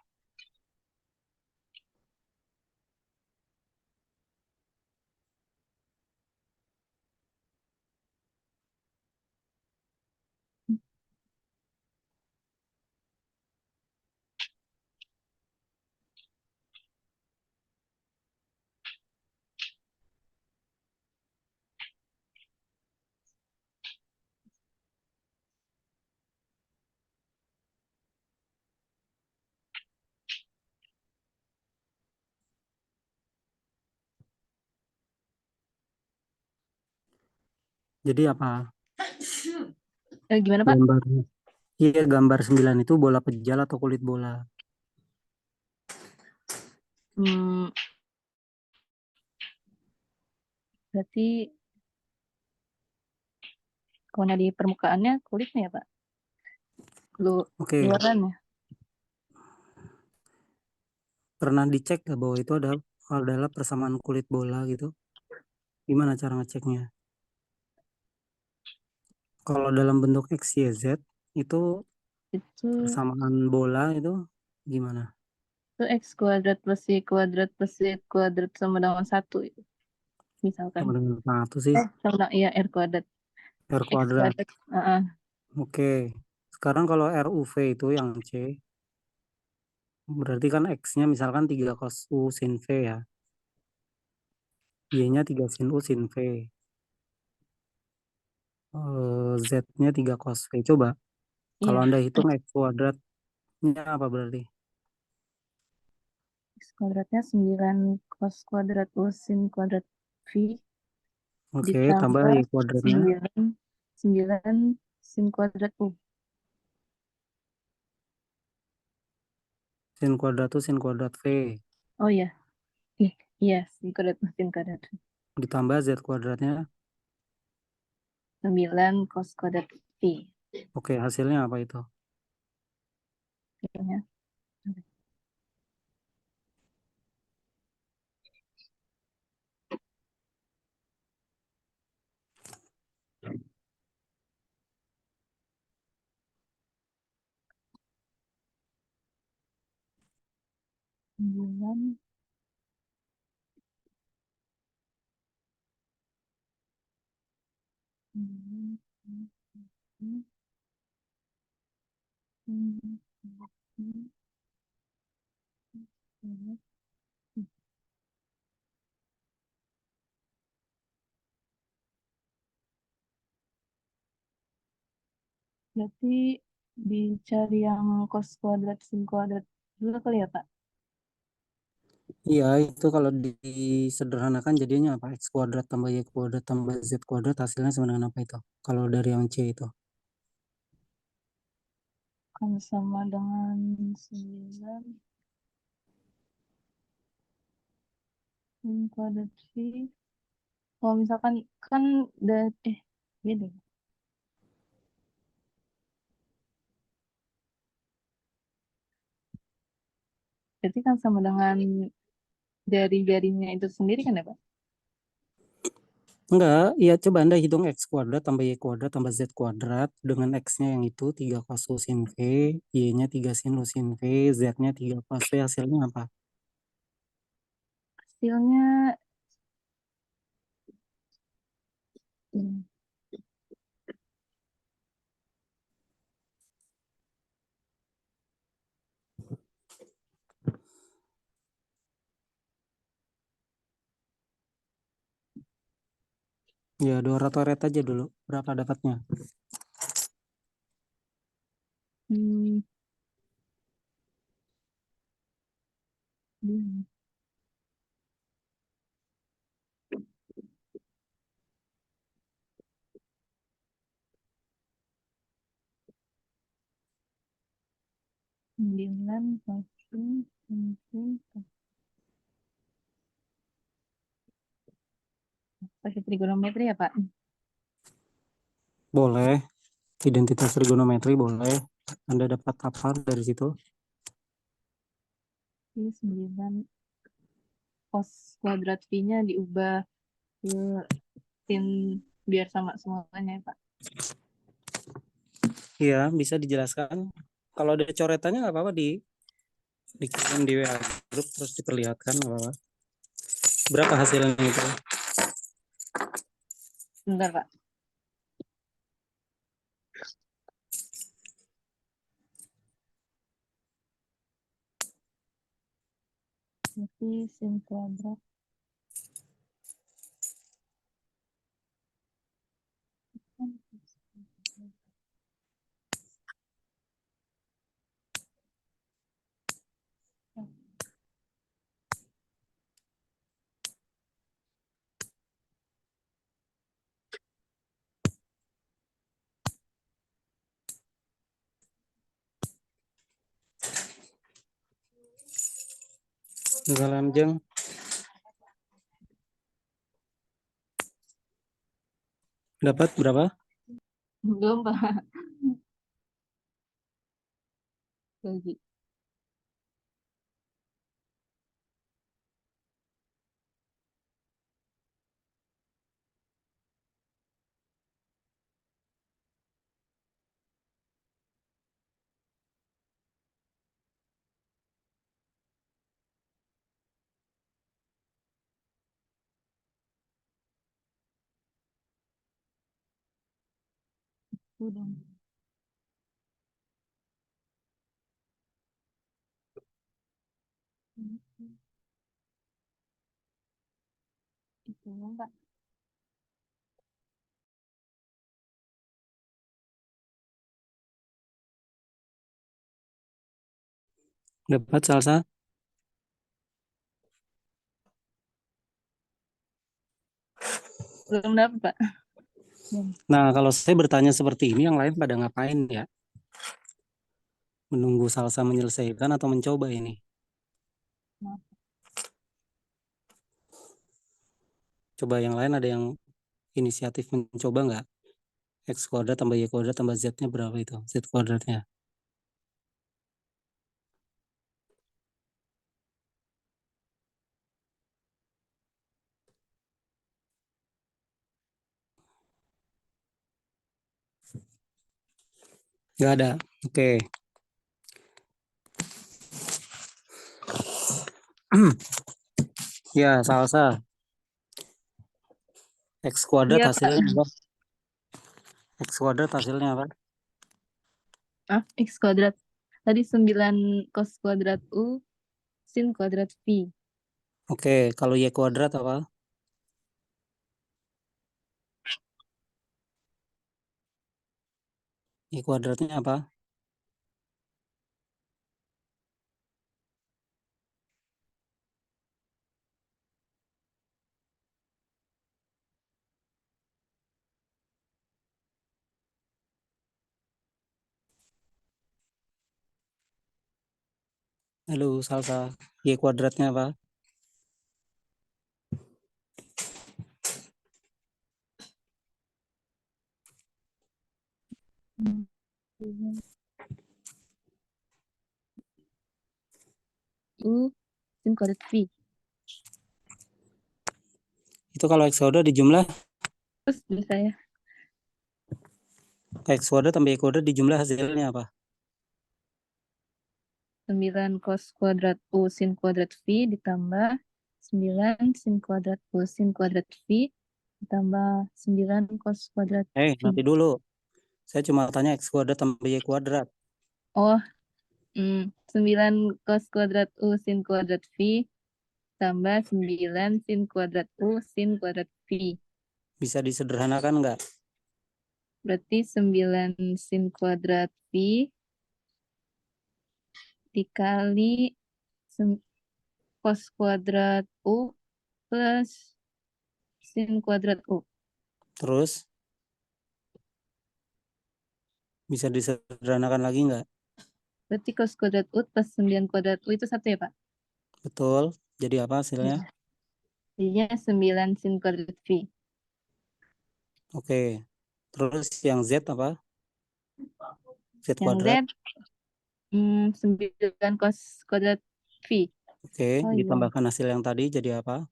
Jadi apa? Gimana, Pak? Gambar 9 itu bola pejal atau kulit bola? Berarti Kalau di permukaannya kulitnya ya Pak? Oke, Luarannya. pernah dicek nggak bahwa itu adalah persamaan kulit bola gitu? Gimana cara ngeceknya? Kalau dalam bentuk X, Y, Z itu Itu persamaan bola itu gimana? X kuadrat plus Y kuadrat plus Z kuadrat sama dengan 1 itu. Misalkan. Sama dengan satu sih, Sama dengan, iya, R kuadrat. R X kuadrat. kuadrat. Oke, sekarang kalau RUV itu yang C, berarti kan X-nya misalkan 3 cos U sin V ya. Y-nya 3 sin U sin V. Z-nya 3 cos V. Coba, kalau Iya. Anda hitung X kuadratnya apa berarti? X kuadratnya 9 cos kuadrat U sin kuadrat V Oke, tambah ditambah Y kuadratnya. 9 sin kuadrat U. Sin kuadrat U sin kuadrat V. Oh iya. Iya, sin kuadrat U sin kuadrat V. Ditambah Z kuadratnya. 9 cos kuadrat V. Oke, hasilnya apa itu? Kayaknya. 9 Berarti dicari yang cos kuadrat sin kuadrat dulu kali ya Pak? Iya, itu kalau disederhanakan jadinya apa? X kuadrat tambah Y kuadrat tambah Z kuadrat hasilnya sama dengan apa itu? Kalau dari yang C itu. Kan sama dengan 9 sin kuadrat V. Kalau misalkan kan beda. Berarti kan sama dengan jari-jarinya itu sendiri kan ya Pak? Enggak, ya coba Anda hitung X kuadrat tambah Y kuadrat tambah Z kuadrat dengan X-nya yang itu 3 cos U sin V, Y-nya 3 sin U sin V, Z-nya 3 cos V, hasilnya apa? Hasilnya hmm, Ya, 200 ret aja dulu. Berapa dapatnya? hmm, 9 pakai trigonometri ya Pak? Boleh. Identitas trigonometri boleh. Anda dapat apa dari situ? Ini 9 cos kuadrat V-nya diubah ke sin biar sama semuanya ya Pak. Iya, bisa dijelaskan. Kalau ada coretannya nggak apa-apa dikirim di WA grup terus diperlihatkan nggak apa-apa. Berapa hasilnya itu? Bentar Pak. Berarti sin kuadrat Salam jeng. Dapat berapa? Belum, Pak. Lagi. Udah. Itu, Pak. Dapat Salsa? Belum dapat, Pak. Nah, kalau saya bertanya seperti ini, yang lain pada ngapain ya? Menunggu Salsa menyelesaikan atau mencoba ini? Coba yang lain ada yang inisiatif mencoba nggak? X kuadrat tambah Y kuadrat tambah Z-nya berapa itu? Z kuadratnya. Nggak ada. Oke. Ya, Salsa. X kuadrat Iya, Pak. hasilnya apa? X kuadrat hasilnya apa? X kuadrat. Tadi 9 cos kuadrat U sin kuadrat V. Oke, kalau Y kuadrat apa? Y kuadratnya apa? Halo, Salsa. Y kuadratnya apa? U sin kuadrat V. Itu kalau X kuadrat dijumlah, Terus bisa ya. X kuadrat tambah Y kuadrat dijumlah hasilnya apa? 9 cos kuadrat U sin kuadrat V ditambah 9 sin kuadrat U sin kuadrat V ditambah 9 cos kuadrat V. Nanti dulu. Saya cuma tanya X kuadrat tambah Y kuadrat. Oh, 9 cos kuadrat U sin kuadrat V tambah 9 sin kuadrat U sin kuadrat V. Bisa disederhanakan nggak? Berarti 9 sin kuadrat V dikali cos kuadrat U plus sin kuadrat U. Terus bisa disederhanakan lagi nggak? Berarti cos kuadrat U plus 9 kuadrat U itu 1 ya, Pak? Betul. Jadi apa hasilnya? Jadinya 9 sin kuadrat V. Oke. Terus yang Z apa? Z Yang kuadrat. Z 9 cos kuadrat V. Oke. Oh iya. Ditambahkan hasil yang tadi jadi apa?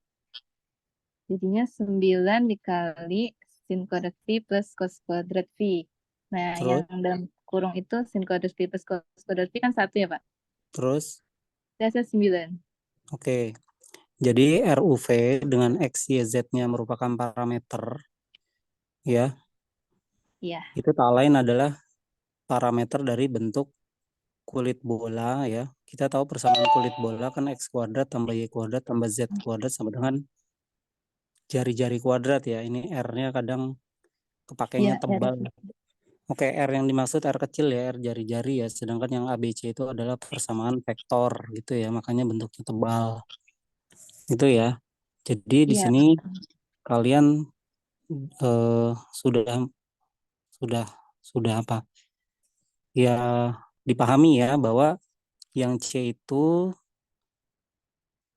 Jadinya 9 dikali sin kuadrat V plus cos kuadrat V. Nah, Terus? yang dalam kurung itu sin kuadrat V plus cos kuadrat V kan 1 ya, Pak? Terus? Hasilnya 9. Oke. Jadi RUV dengan X, Y, Z-nya merupakan parameter, ya. Iya. Itu tak lain adalah parameter dari bentuk kulit bola, ya. Kita tahu persamaan kulit bola kan X kuadrat tambah Y kuadrat tambah Z kuadrat sama dengan jari-jari kuadrat, ya. Ini R-nya kadang kepakainya Iya, tebal. Oke, R yang dimaksud R kecil ya, R jari-jari ya. Sedangkan yang ABC itu adalah persamaan vektor gitu ya, makanya bentuknya tebal. Gitu ya. Jadi di Iya. sini kalian sudah sudah apa? Ya dipahami ya bahwa yang C itu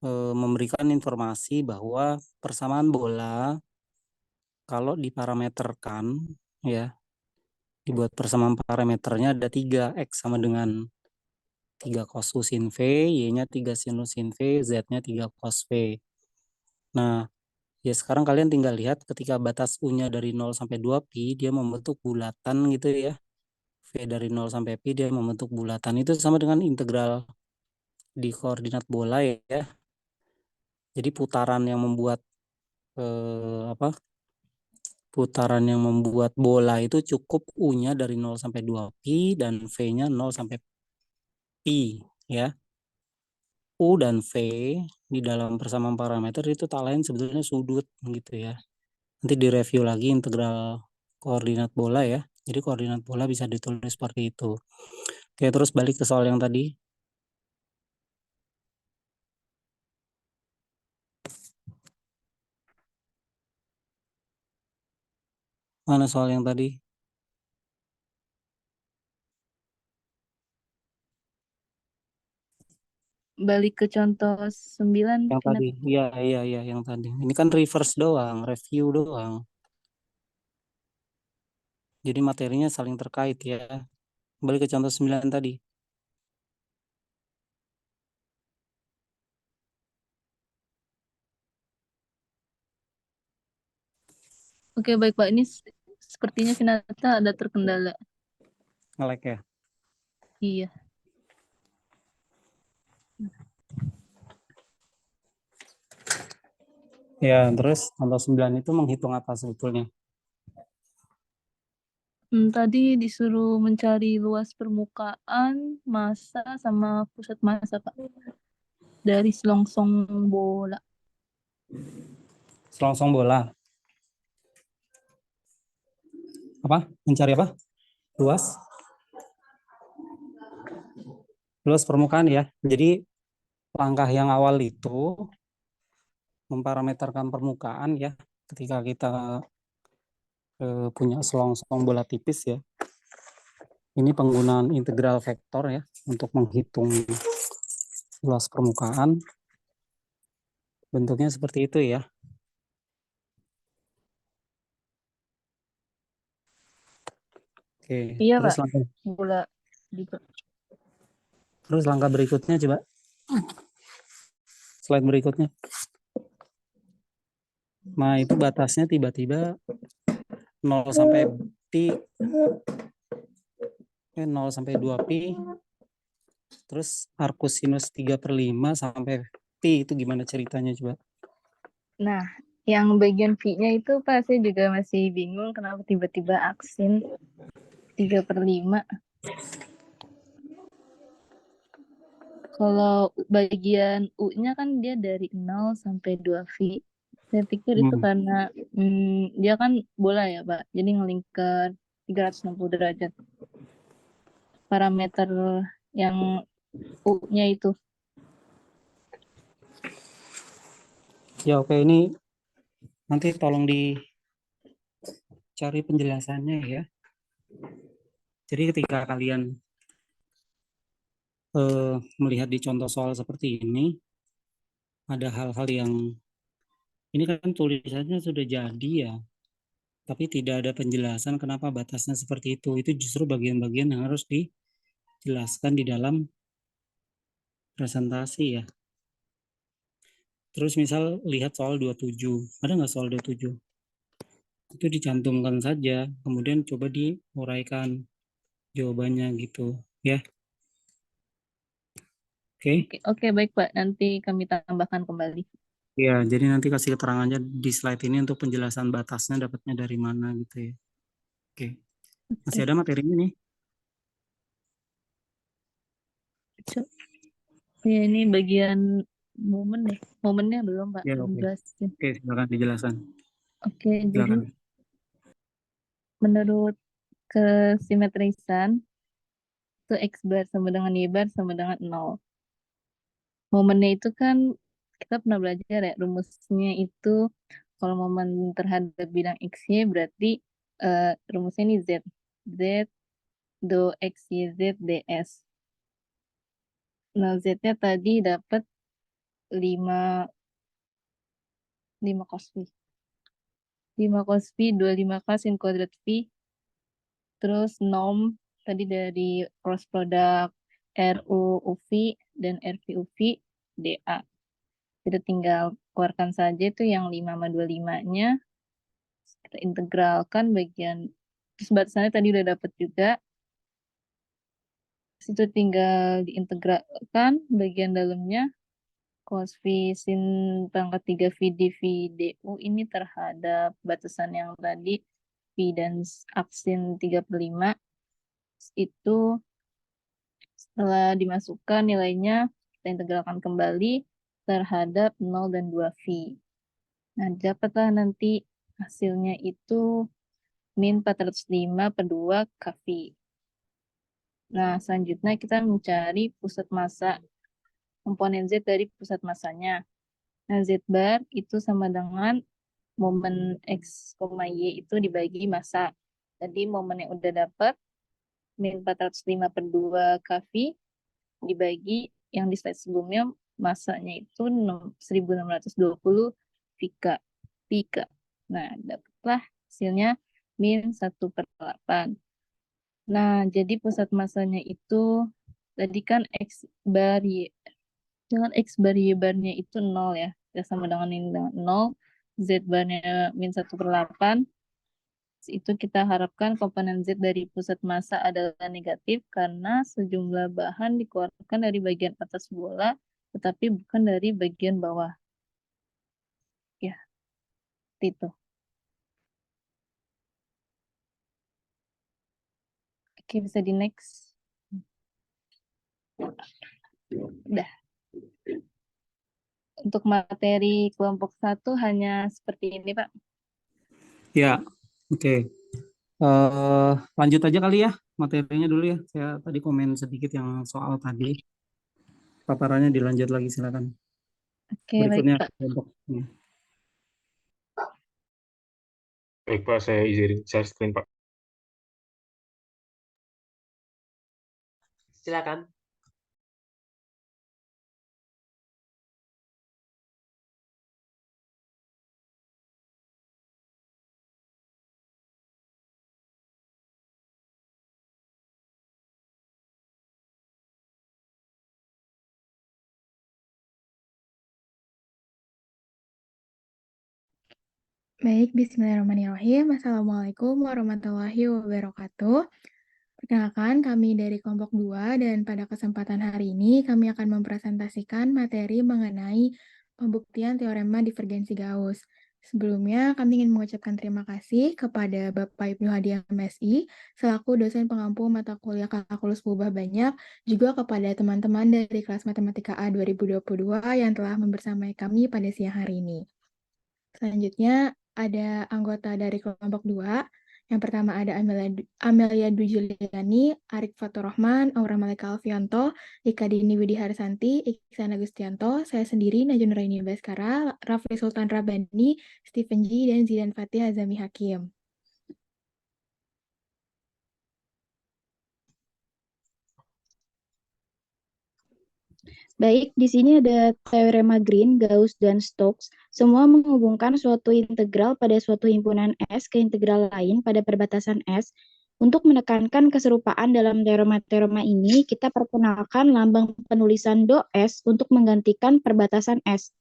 memberikan informasi bahwa persamaan bola kalau diparameterkan ya dibuat persamaan parameternya ada 3, X sama dengan 3 cos U sin V, Y-nya 3 sin U sin V, Z-nya 3 cos V. Nah, ya sekarang kalian tinggal lihat ketika batas U-nya dari 0 sampai 2pi, dia membentuk bulatan gitu ya. V dari 0 sampai pi dia membentuk bulatan. Itu sama dengan integral di koordinat bola ya. Jadi putaran yang membuat putaran yang membuat bola itu cukup U-nya dari 0 sampai 2pi dan V-nya 0 sampai pi ya. U dan V di dalam persamaan parameter itu tak lain sebetulnya sudut gitu ya. Nanti direview lagi integral koordinat bola ya. Jadi koordinat bola bisa ditulis seperti itu. Oke, terus balik ke soal yang tadi. Mana soal yang tadi? Balik ke contoh 9, Yang tadi. kenapa? Iya, yang tadi. Ini kan reverse doang, review doang. Jadi materinya saling terkait ya. Balik ke contoh 9 tadi. Oke, baik Pak. Ini sepertinya Vinata ada terkendala. Nge-lag ya. Iya. Ya, terus contoh 9 itu menghitung apa sebetulnya? Tadi disuruh mencari luas permukaan, massa, sama pusat massa, Pak. Dari selongsong bola. Selongsong bola. Apa? Mencari apa? Luas? Luas permukaan ya. Jadi langkah yang awal itu memparameterkan permukaan ya. Ketika kita punya selongsong bola tipis ya. Ini penggunaan integral vektor ya untuk menghitung luas permukaan. Bentuknya seperti itu ya. Oke, Iya, terus Pak. langkah Bola juga. terus langkah berikutnya coba. Slide berikutnya. Nah, itu batasnya tiba-tiba 0 sampai pi 0 sampai 2pi. Terus arcus sinus 3/5 sampai pi itu gimana ceritanya coba? Nah, yang bagian V-nya itu Pak, saya juga masih bingung kenapa tiba-tiba aksin 3/5. Kalau bagian U-nya kan dia dari 0 sampai 2V. Saya pikir itu karena dia kan bola ya Pak, jadi ngelingkar 360 derajat. Parameter yang U-nya itu. Ya oke, ini nanti tolong dicari penjelasannya ya. Jadi ketika kalian melihat di contoh soal seperti ini, ada hal-hal yang ini kan tulisannya sudah jadi ya, tapi tidak ada penjelasan kenapa batasnya seperti itu. Itu justru bagian-bagian yang harus dijelaskan di dalam presentasi ya. Terus misal lihat soal 27, ada nggak soal 27? Itu dicantumkan saja, kemudian coba diuraikan jawabannya gitu ya. Oke. Oke, baik Pak, nanti kami tambahkan kembali. Ya, jadi nanti kasih keterangannya di slide ini untuk penjelasan batasnya dapatnya dari mana gitu ya. Oke. Masih ada materinya nih? Ya, ini bagian momen deh. Momennya belum Pak, Ya, belum oke. jelasin. Oke, silakan dijelaskan. Oke, jadi Silakan. menurut kesimetrisan itu X bar sama dengan Y bar sama dengan 0. Momennya itu kan kita pernah belajar ya, rumusnya itu kalau momen terhadap bidang XY berarti rumusnya ini Z. Z do XYZ DS. Nah, Z-nya tadi dapat 5 cos V. 5 cos V 25 K sin kuadrat V Terus norm tadi dari cross product RU UV dan RV UV DA. Kita tinggal keluarkan saja itu yang 5 sama 25-nya. Kita integralkan bagian, terus batasannya tadi udah dapat juga. Situ tinggal diintegralkan bagian dalamnya. Cos V sin pangkat 3 V dV DU ini terhadap batasan yang tadi V dan aksin 35. Itu setelah dimasukkan nilainya, kita integralkan kembali terhadap 0 dan 2V. Nah, dapatlah nanti hasilnya itu min 405 per 2 kV. Nah, selanjutnya kita mencari pusat massa komponen Z dari pusat massanya. Nah, Z bar itu sama dengan momen X, Y itu dibagi massa. Tadi momen yang udah dapat min 405 per 2 kV dibagi yang di slide sebelumnya massanya itu 1620 pika. Nah, dapatlah hasilnya min 1/8. Nah, jadi pusat massanya itu tadi kan X bar Y. Dengan X bar Y barnya itu 0 ya. Ya sama dengan ini dengan 0. Z barnya min 1/8. Itu kita harapkan komponen Z dari pusat massa adalah negatif karena sejumlah bahan dikeluarkan dari bagian atas bola tetapi bukan dari bagian bawah. Ya, itu. Oke, bisa di next. Udah. Untuk materi kelompok 1 hanya seperti ini, Pak. Ya, oke. Lanjut aja kali ya materinya dulu ya. Saya tadi komen sedikit yang soal tadi. Paparannya dilanjut lagi, silakan. Oke, Berikutnya baik, Pak. kelompok. Baik, Pak, saya izin share screen, Pak. Silakan. Baik, bismillahirrahmanirrahim. Assalamualaikum warahmatullahi wabarakatuh. Perkenalkan, kami dari kelompok 2 dan pada kesempatan hari ini kami akan mempresentasikan materi mengenai pembuktian teorema divergensi Gauss. Sebelumnya, kami ingin mengucapkan terima kasih kepada Bapak Ibnu Hadiah MSI selaku dosen pengampu mata kuliah kalkulus berubah banyak, juga kepada teman-teman dari kelas Matematika A 2022 yang telah membersamai kami pada siang hari ini. Selanjutnya, ada anggota dari kelompok 2. Yang pertama ada Amelia Dwi Juliani, Arik Fatur Rahman, Aura Malika Alfianto, Ika Dini Widi Harsanti, Iksan Agustianto, saya sendiri Najun Raini Baskara, Rafli Sultan Rabani, Stephen G, dan Zidan Fatih Azami Hakim. Baik, di sini ada teorema Green, Gauss, dan Stokes. Semua menghubungkan suatu integral pada suatu himpunan S ke integral lain pada perbatasan S. Untuk menekankan keserupaan dalam teorema-teorema ini, kita perkenalkan lambang penulisan do S untuk menggantikan perbatasan S.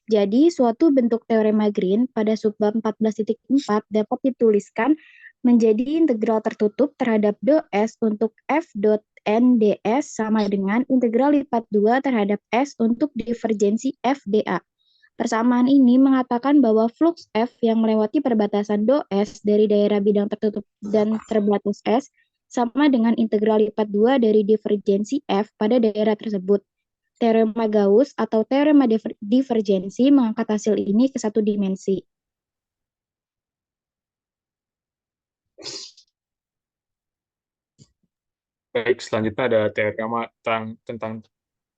Jadi, suatu bentuk teorema Green pada subbab 14.4 dapat dituliskan menjadi integral tertutup terhadap do S untuk f dot n ds sama dengan integral lipat 2 terhadap S untuk divergensi f dA. Persamaan ini mengatakan bahwa flux F yang melewati perbatasan do S dari daerah bidang tertutup dan terbatas S sama dengan integral lipat 2 dari divergensi F pada daerah tersebut. Teorema Gauss atau teorema divergensi mengangkat hasil ini ke satu dimensi. Baik, selanjutnya ada teorema tentang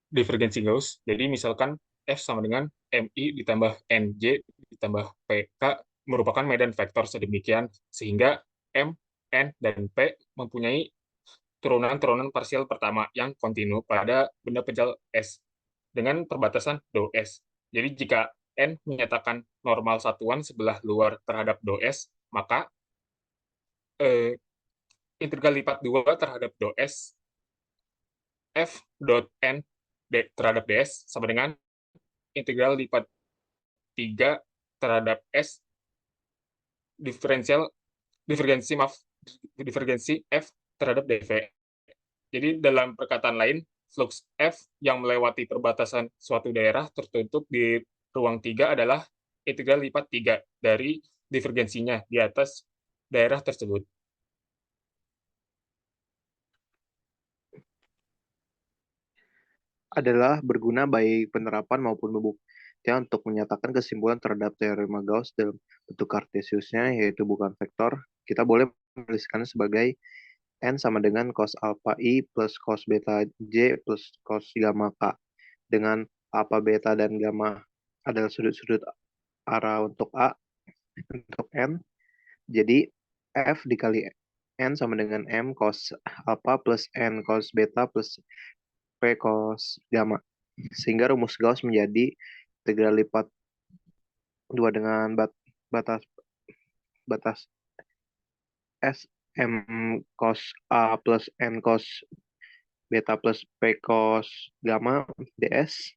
divergensi Gauss. Jadi misalkan F sama dengan MI ditambah NJ ditambah PK merupakan medan vektor sedemikian sehingga M, N, dan P mempunyai turunan-turunan parsial pertama yang kontinu pada benda pencel S dengan perbatasan do S. Jadi jika N menyatakan normal satuan sebelah luar terhadap do S, maka integral lipat 2 terhadap do S f dot n terhadap ds sama dengan integral lipat 3 terhadap S divergensi F terhadap dV. Jadi dalam perkataan lain, flux F yang melewati perbatasan suatu daerah tertutup di ruang 3 adalah integral lipat 3 dari divergensinya di atas daerah tersebut. Adalah berguna baik penerapan maupun pembuktian untuk menyatakan kesimpulan terhadap teorema Gauss dalam bentuk kartesiusnya, yaitu bukan vektor. Kita boleh menuliskan sebagai N sama dengan cos alpha I plus cos beta J plus cos gamma K, dengan alpha, beta, dan gamma adalah sudut-sudut arah untuk A, untuk N. Jadi F dikali N sama dengan M cos alpha plus N cos beta plus P cos gamma. Sehingga rumus Gauss menjadi integral lipat 2 dengan batas S M cos A plus N cos beta plus P cos gamma ds,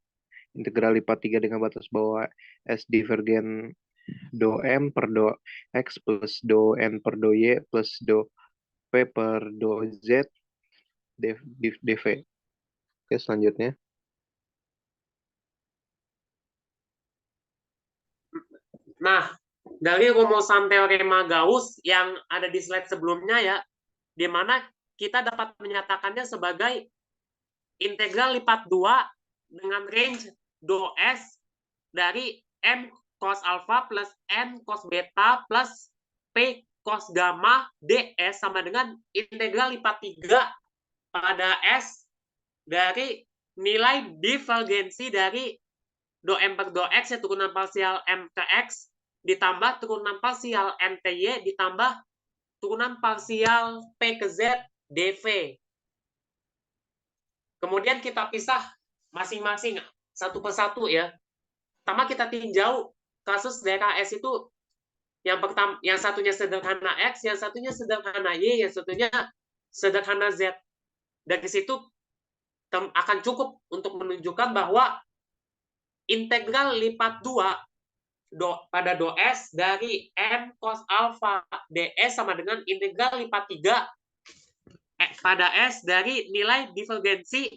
integral lipat 3 dengan batas bawah S divergen do M per do X plus do N per do Y plus do P per do Z dV. Oke, selanjutnya. Nah, dari rumusan teorema Gauss yang ada di slide sebelumnya ya, di mana kita dapat menyatakannya sebagai integral lipat 2 dengan range do S dari M cos alpha plus N cos beta plus P cos gamma ds sama dengan integral lipat 3 pada S dari nilai divergensi dari do M per do X, ya turunan parsial M ke X, ditambah turunan parsial N ke Y, ditambah turunan parsial P ke Z dV. Kemudian kita pisah masing-masing satu persatu ya. Pertama kita tinjau kasus daerah S itu yang pertama, yang satunya sederhana X, yang satunya sederhana Y, yang satunya sederhana Z. Dari situ akan cukup untuk menunjukkan bahwa integral lipat 2 pada do S dari M cos alpha ds sama dengan integral lipat 3 pada S dari nilai divergensi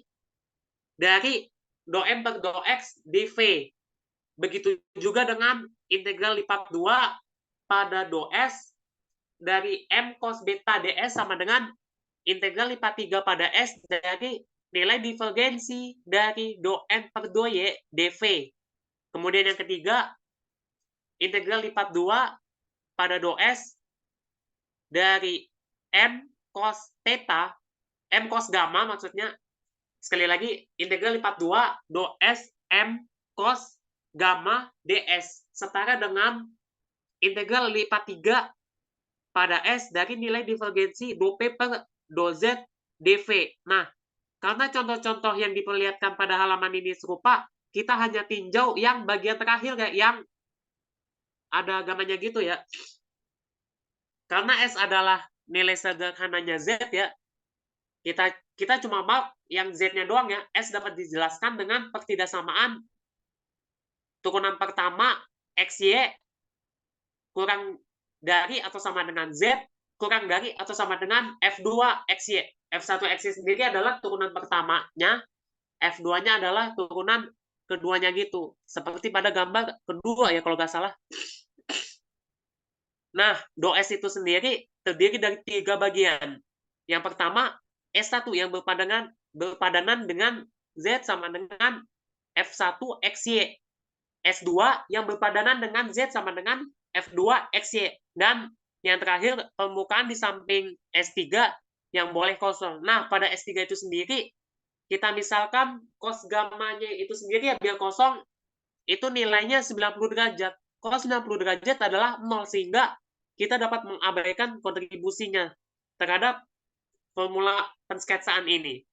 dari do M per do X dV. Begitu juga dengan integral lipat 2 pada do S dari M cos beta ds sama dengan integral lipat 3 pada S dari nilai divergensi dari do N per do Y dV. Kemudian yang ketiga, integral lipat 2 pada do S dari M cos theta, M cos gamma maksudnya, sekali lagi, integral lipat 2 do S M cos gamma ds setara dengan integral lipat 3 pada S dari nilai divergensi do P per do Z dV. Nah, karena contoh-contoh yang diperlihatkan pada halaman ini serupa, kita hanya tinjau yang bagian terakhir ya, yang ada gamanya gitu ya. Karena S adalah nilai sederhananya Z ya, kita cuma mau yang Z-nya doang ya. S dapat dijelaskan dengan pertidaksamaan turunan pertama XY kurang dari atau sama dengan Z kurang dari atau sama dengan F2 XY. F1 XY sendiri adalah turunan pertamanya, F2-nya adalah turunan keduanya gitu. Seperti pada gambar kedua ya kalau nggak salah. Nah, do S itu sendiri terdiri dari 3 bagian. Yang pertama, S1 yang berpadanan dengan Z sama dengan F1 XY. S2 yang berpadanan dengan Z sama dengan F2 XY. Dan yang terakhir, permukaan di samping S3 yang boleh kosong. Nah, pada S3 itu sendiri, kita misalkan cos gammanya itu sendiri ya biar kosong, itu nilainya 90 derajat. Kalau 90 derajat adalah 0, sehingga kita dapat mengabaikan kontribusinya terhadap formula pensketsaan ini.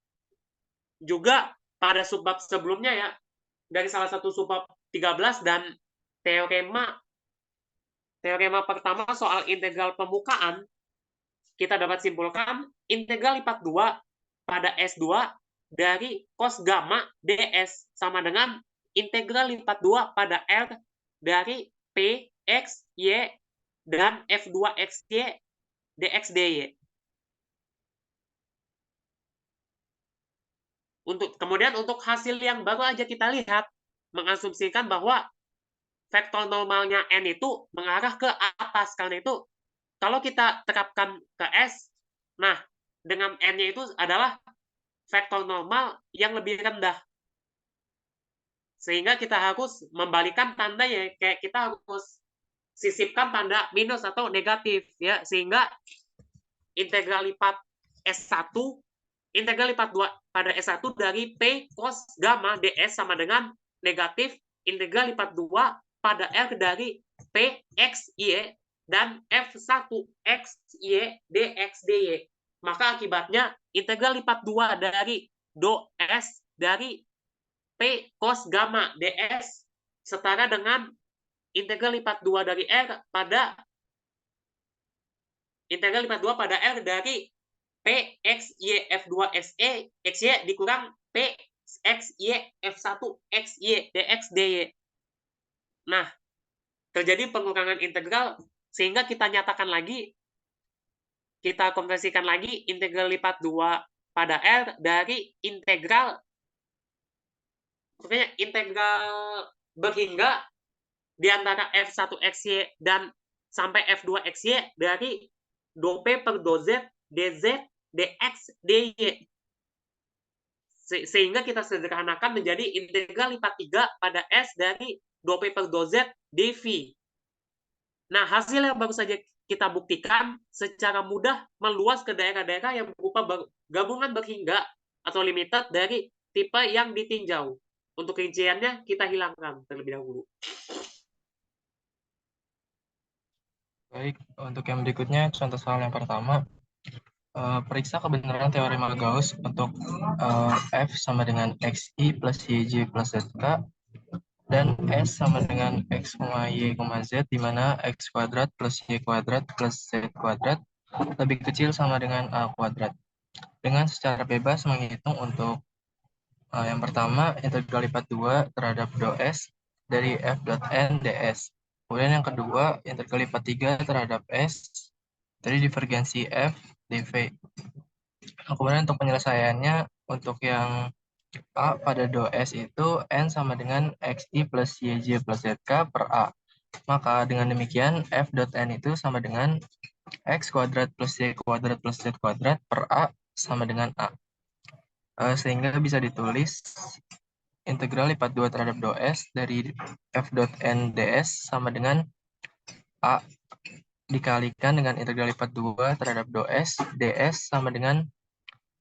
Juga pada subbab sebelumnya ya, dari salah satu subbab 13 dan teorema pertama soal integral permukaan, kita dapat simpulkan integral lipat 2 pada S2 dari cos gamma ds sama dengan integral lipat 2 pada R dari P, X, Y, dan F2XY dx dy. Kemudian untuk hasil yang baru aja kita lihat, mengasumsikan bahwa vektor normalnya N itu mengarah ke atas. Karena itu, kalau kita terapkan ke S, nah, dengan N-nya itu adalah vektor normal yang lebih rendah. Sehingga kita harus membalikan tandanya, kayak kita harus sisipkan tanda minus atau negatif, ya, sehingga integral lipat S1, integral lipat 2 pada S1 dari P cos gamma ds sama dengan negatif integral lipat 2 pada R dari P x y dan F1 x y dx dy. Maka akibatnya integral lipat 2 dari do S dari P cos gamma ds setara dengan integral lipat 2 dari R pada integral lipat 2 pada R dari P x y F2 x y dikurang P x y F1 x y dx dy. Nah, terjadi pengurangan integral sehingga kita nyatakan lagi, kita konversikan lagi integral lipat 2 pada R dari integral, pokoknya integral berhingga di antara F1 xy dan sampai F2 xy dari do P per do Z dz dx dy. Sehingga kita sederhanakan menjadi integral lipat 3 pada S dari do P per do Z dv. Nah, hasil yang baru saja kita buktikan secara mudah meluas ke daerah-daerah yang berupa gabungan berhingga atau limited dari tipe yang ditinjau. Untuk rinciannya kita hilangkan terlebih dahulu. Baik, untuk yang berikutnya contoh soal yang pertama. Periksa kebenaran teorema Gauss untuk F sama dengan XI plus YJ plus ZK dan S sama dengan X, Y, Z di mana X kuadrat plus Y kuadrat plus Z kuadrat lebih kecil sama dengan A kuadrat. Dengan secara bebas menghitung untuk yang pertama integral lipat 2 terhadap do S dari F dot N ds. Kemudian yang kedua integral lipat 3 terhadap S dari divergensi F dv. Nah, kemudian untuk penyelesaiannya, untuk yang A pada do S itu N sama dengan XI plus YJ plus ZK per A. Maka dengan demikian F dot N itu sama dengan X kuadrat plus Y kuadrat plus Z kuadrat per A sama dengan A. Sehingga bisa ditulis integral lipat 2 terhadap do S dari F dot N ds sama dengan A dikalikan dengan integral lipat 2 terhadap do S ds sama dengan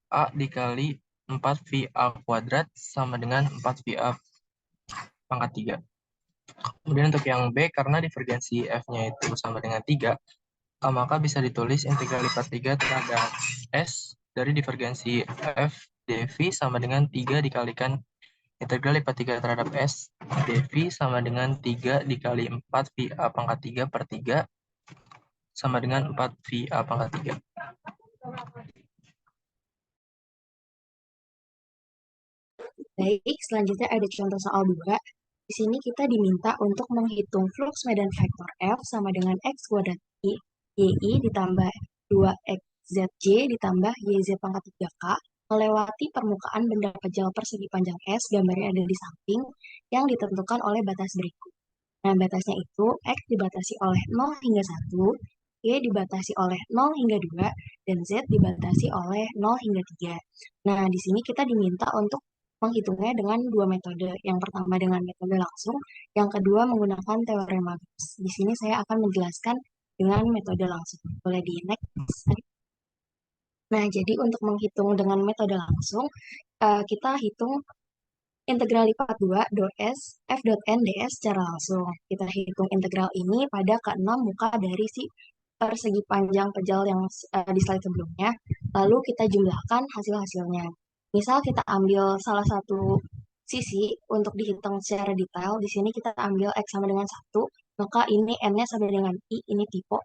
A dikali 4VA kuadrat sama dengan 4VA pangkat 3. Kemudian untuk yang B, karena divergensi F-nya itu sama dengan 3, maka bisa ditulis integral lipat 3 terhadap S dari divergensi F dv sama dengan 3 dikalikan integral lipat 3 terhadap S dv sama dengan 3 dikali 4VA pangkat 3 per 3 sama dengan 4VA pangkat 3. Baik, selanjutnya ada contoh soal 2. Di sini kita diminta untuk menghitung flux medan vektor F sama dengan X kuadrat YI ditambah 2XZJ ditambah YZ pangkat 3K melewati permukaan benda pejal persegi panjang S, gambarnya ada di samping, yang ditentukan oleh batas berikut. Nah, batasnya itu X dibatasi oleh 0 hingga 1, Y dibatasi oleh 0 hingga 2, dan Z dibatasi oleh 0 hingga 3. Nah, di sini kita diminta untuk menghitungnya dengan dua metode. Yang pertama dengan metode langsung, yang kedua menggunakan teorema Gauss. Di sini saya akan menjelaskan dengan metode langsung. Boleh di next. Nah, jadi untuk menghitung dengan metode langsung, kita hitung integral lipat 2 do S F dot N ds secara langsung. Kita hitung integral ini pada ke-6 muka dari si persegi panjang pejal yang di slide sebelumnya. Lalu kita jumlahkan hasil-hasilnya. Misal kita ambil salah satu sisi untuk dihitung secara detail. Di sini kita ambil X sama dengan 1, maka ini N-nya sama dengan I, ini tipe.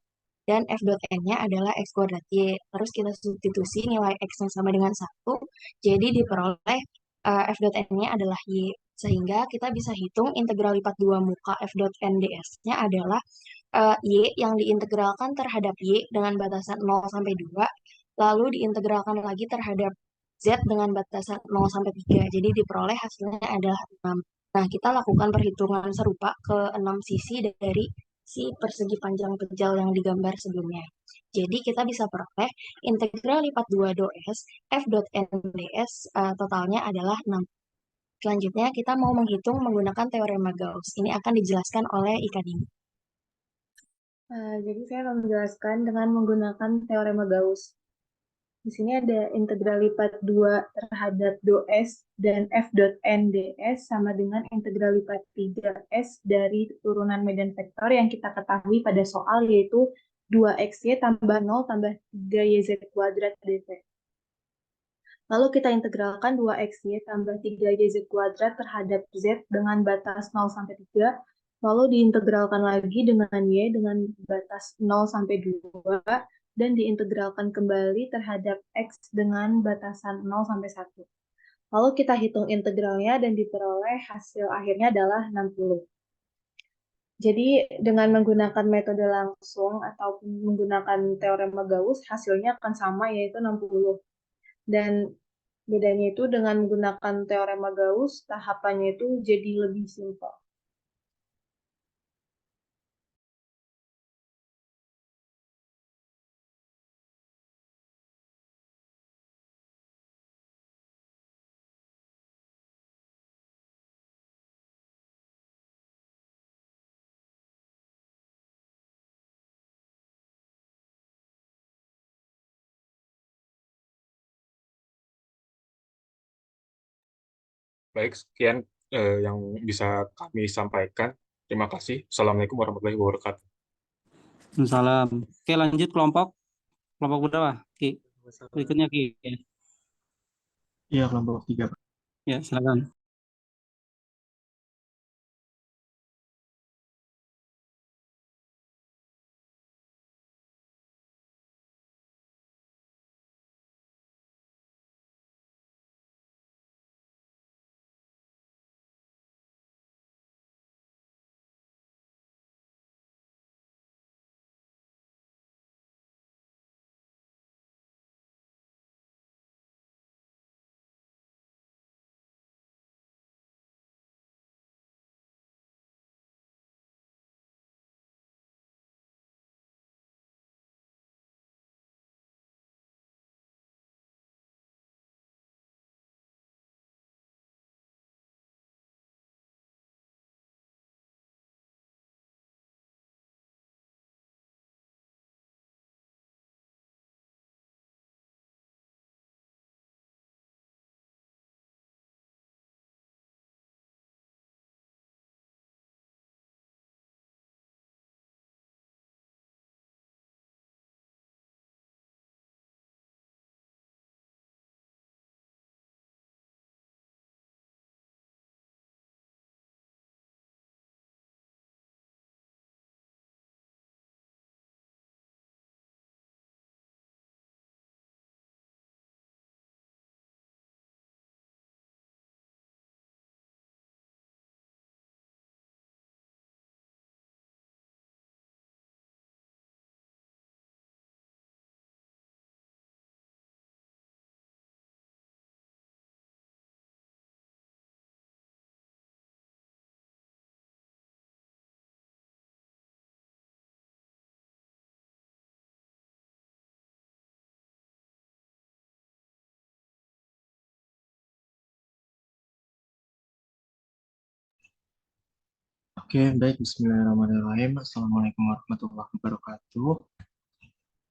dan f dot n-nya adalah x kuadrat y. Terus kita substitusi nilai x-nya sama dengan 1, jadi diperoleh f dot n-nya adalah y. Sehingga kita bisa hitung integral lipat 2 muka f dot n ds-nya adalah y yang diintegralkan terhadap y dengan batasan 0 sampai 2, lalu diintegralkan lagi terhadap z dengan batasan 0 sampai 3. Jadi diperoleh hasilnya adalah 6. Nah, kita lakukan perhitungan serupa ke 6 sisi dari si persegi panjang pejal yang digambar sebelumnya. Jadi kita bisa peroleh integral lipat 2 ds f dot n ds totalnya adalah 6. Selanjutnya kita mau menghitung menggunakan teorema Gauss. Ini akan dijelaskan oleh Ika Dini. Jadi saya akan menjelaskan dengan menggunakan teorema Gauss. Di sini ada integral lipat 2 terhadap ds dan f dot n ds sama dengan integral lipat 3s dari turunan medan vektor yang kita ketahui pada soal, yaitu 2xy tambah 0 tambah 3yz kuadrat dv. Lalu kita integralkan 2xy tambah 3yz kuadrat terhadap z dengan batas 0 sampai 3, lalu diintegralkan lagi dengan y dengan batas 0 sampai 2, dan diintegralkan kembali terhadap x dengan batasan 0 sampai 1. Lalu kita hitung integralnya dan diperoleh hasil akhirnya adalah 60. Jadi dengan menggunakan metode langsung ataupun menggunakan teorema Gauss, hasilnya akan sama, yaitu 60. Dan bedanya itu dengan menggunakan teorema Gauss, tahapannya itu jadi lebih simpel. Baik, sekian yang bisa kami sampaikan. Terima kasih. Assalamualaikum warahmatullahi wabarakatuh. Salam. Oke, lanjut kelompok berapa, Ki? Berikutnya, Ki. Iya, kelompok 3, Pak. Ya, silakan. Oke, baik. Bismillahirrahmanirrahim. Assalamualaikum warahmatullahi wabarakatuh.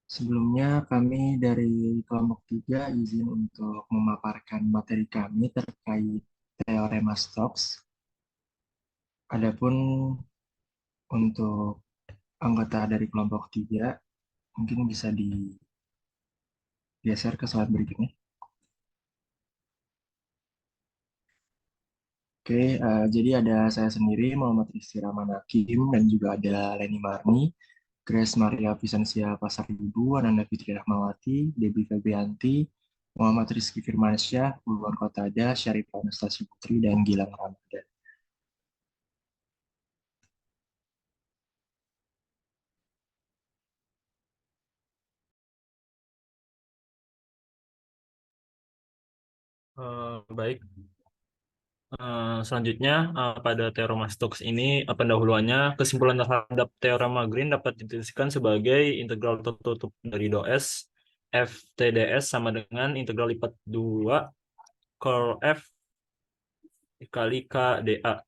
Sebelumnya kami dari kelompok 3 izin untuk memaparkan materi kami terkait teorema Stokes. Adapun untuk anggota dari kelompok 3 mungkin bisa digeser ke slide berikutnya. Oke, jadi ada saya sendiri, Muhammad Rizky Rahman Hakim, dan juga ada Leni Marni. Grace Maria Vicensia Pasaribu, Ananda Fitri Rahmawati, Debbie Febrianti, Muhammad Rizky Firmansyah, Puluhan Kotada, Syarifah Anastasi Putri, dan Gilang Ramadan. Baik. Selanjutnya pada teorema Stokes ini pendahuluannya kesimpulan terhadap teorema Green dapat dituliskan sebagai integral tertutup dari dou S F TDS sama dengan integral lipat 2 curl F dikali K dA.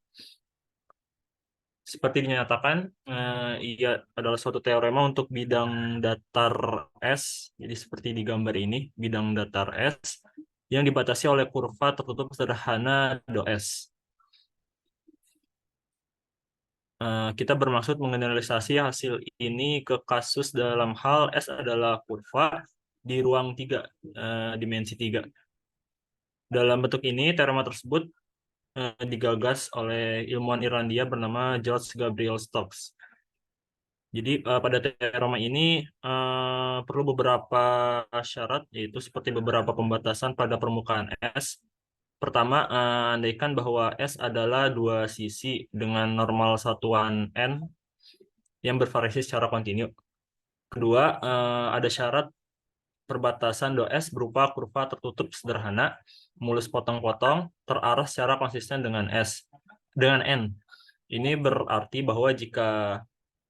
Seperti dinyatakan, ia adalah suatu teorema untuk bidang datar S. Jadi seperti di gambar ini, bidang datar S yang dibatasi oleh kurva tertutup sederhana dou S. Kita bermaksud mengeneralisasi hasil ini ke kasus dalam hal S adalah kurva di ruang 3, dimensi 3. Dalam bentuk ini, teorema tersebut digagas oleh ilmuwan Irlandia bernama George Gabriel Stokes. Jadi pada teorema ini perlu beberapa syarat, yaitu seperti beberapa pembatasan pada permukaan S. Pertama, andaikan bahwa S adalah dua sisi dengan normal satuan N yang bervariasi secara kontinu. Kedua, ada syarat perbatasan dou S berupa kurva tertutup sederhana, mulus potong-potong, terarah secara konsisten dengan N. Ini berarti bahwa jika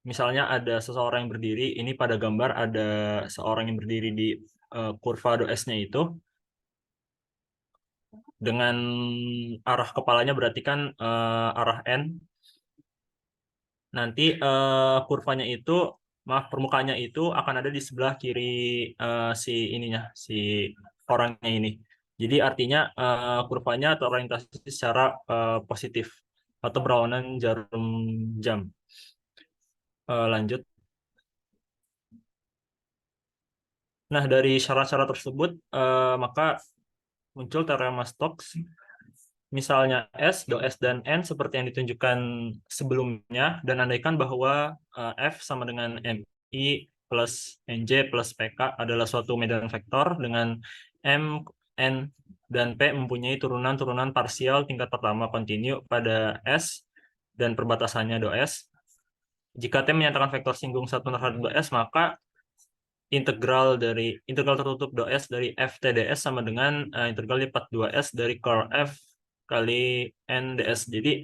misalnya ada seseorang yang berdiri, ini pada gambar ada seorang yang berdiri di kurva dou S-nya itu, dengan arah kepalanya berarti kan arah N. Nanti kurvanya itu, permukaannya itu akan ada di sebelah kiri si orangnya ini. Jadi artinya kurvanya terorientasi secara positif atau berlawanan jarum jam. Lanjut. Nah, dari syarat-syarat tersebut, maka muncul teorema Stokes. Misalnya S, dou S dan N seperti yang ditunjukkan sebelumnya, dan andaikan bahwa F sama dengan MI plus NJ plus PK adalah suatu medan vektor dengan M, N, dan P mempunyai turunan-turunan parsial tingkat pertama kontinu pada S dan perbatasannya dou S. Jika T menyatakan vektor singgung satu terhadap dou S, maka integral tertutup dou S dari F TDS sama dengan integral lipat 2S dari curl F kali N ds. Jadi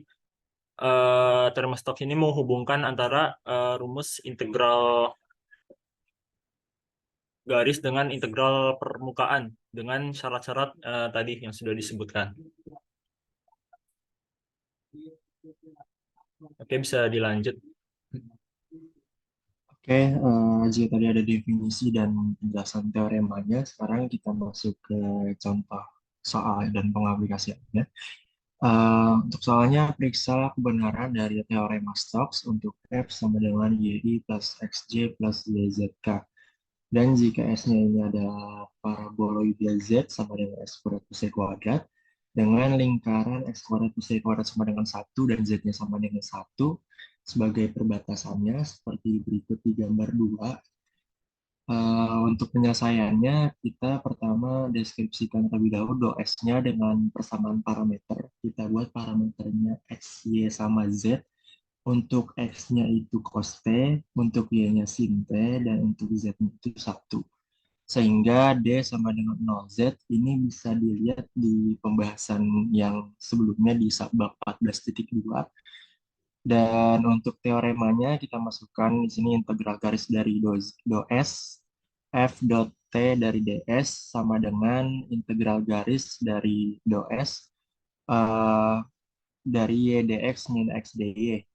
teorema Stokes ini menghubungkan antara rumus integral garis dengan integral permukaan dengan syarat-syarat tadi yang sudah disebutkan. Oke, bisa dilanjut. Oke, jika tadi ada definisi dan penjelasan teoremanya, sekarang kita masuk ke contoh soal dan pengaplikasiannya. Untuk soalnya, periksa kebenaran dari teorema Stokes untuk F sama dengan YI plus XJ plus YZK. Dan jika S-nya ini adalah paraboloida Z sama dengan X kuadrat plus Y kuadrat, dengan lingkaran X kuadrat plus Y kuadrat sama dengan 1 dan Z-nya sama dengan 1, sebagai perbatasannya seperti berikut di gambar 2. Untuk penyelesaiannya, kita pertama deskripsikan terlebih dahulu dou S-nya dengan persamaan parameter. Kita buat parameternya X, Y, sama Z. Untuk X-nya itu cos T, untuk Y-nya sin T, dan untuk Z-nya itu 1. Sehingga D sama dengan 0Z ini bisa dilihat di pembahasan yang sebelumnya di bab 14.2. Dan untuk teoremanya kita masukkan di sini integral garis dari dou S F dot T dari ds sama dengan integral garis dari dou S dari Y dx min X dy.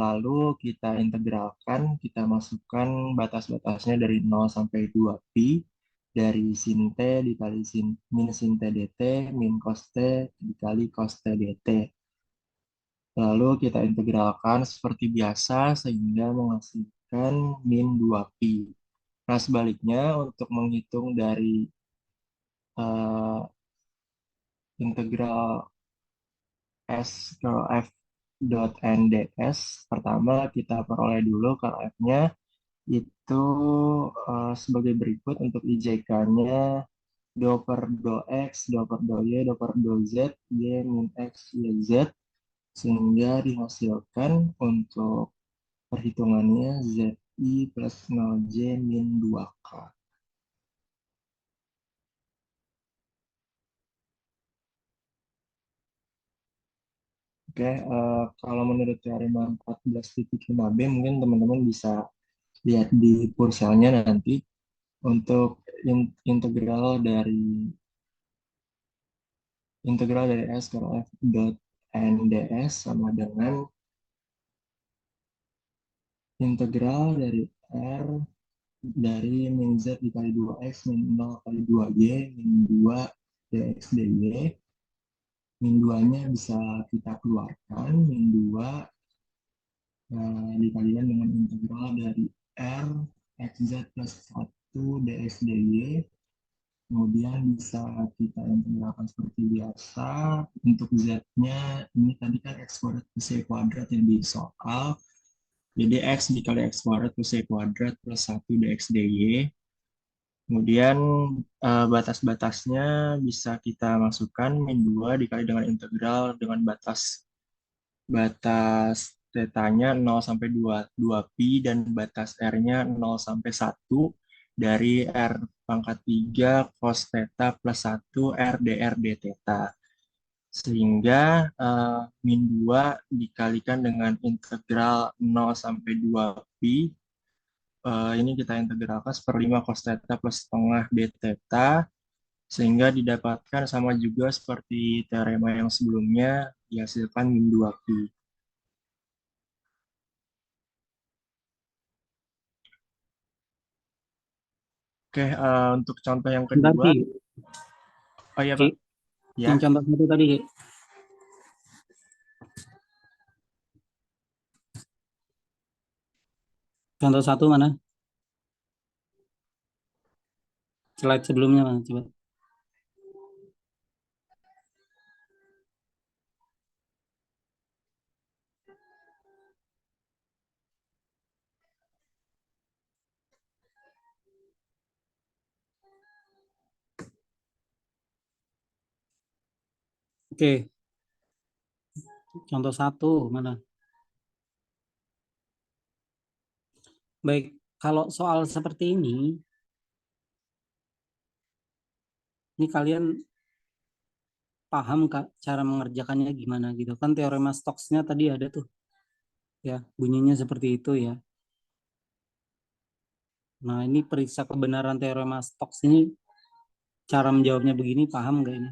Lalu kita integralkan, kita masukkan batas-batasnya dari 0 sampai 2pi dari sin T dikali min sin T dt min cos T dikali cos T dt. Lalu kita integralkan seperti biasa sehingga menghasilkan min 2pi. Nah, sebaliknya untuk menghitung dari integral S ke F dot NDS. Pertama kita peroleh dulu kalau F-nya itu sebagai berikut untuk IJK-nya do per do X, do per do Y, do per do Z, Y min X, Y, Z, sehingga dihasilkan untuk perhitungannya ZI plus 0J min 2K. Oke, kalau menurut teorema 14.5b mungkin teman-teman bisa lihat di purselnya nanti untuk integral dari S ke F dot NDS sama dengan integral dari R dari min Z dikali 2X min 0 kali 2Y min 2 dx dy. Min 2-nya bisa kita keluarkan, min 2 dikalikan dengan integral dari R xz plus 1 dx dy. Kemudian bisa kita integralkan seperti biasa. Untuk Z-nya, ini tadi kan X kuadrat plus Y kuadrat yang di soal. Jadi X dikali X kuadrat plus Y kuadrat plus 1 dx dy. Kemudian batas-batasnya bisa kita masukkan min 2 dikali dengan integral dengan batas tetanya 0 sampai 2pi dan batas R-nya 0 sampai 1 dari R pangkat 3 cos theta plus 1 R dr d theta. Sehingga min 2 dikalikan dengan integral 0 sampai 2pi. Ini kita integralkan 1/5 cos theta plus setengah d theta. Sehingga didapatkan sama juga seperti teorema yang sebelumnya, dihasilkan min 2pi. Oke, untuk contoh yang kedua. Nanti, Oh iya, Pak. Ya. yang contoh satu tadi. Contoh satu mana? Slide sebelumnya mana? Coba. Oke. Contoh satu mana? Baik, kalau soal seperti ini kalian paham Kak cara mengerjakannya gimana gitu kan? Teorema Stokesnya tadi ada tuh, ya bunyinya seperti itu ya. Nah ini periksa kebenaran teorema Stokes ini, cara menjawabnya begini, paham nggak ini?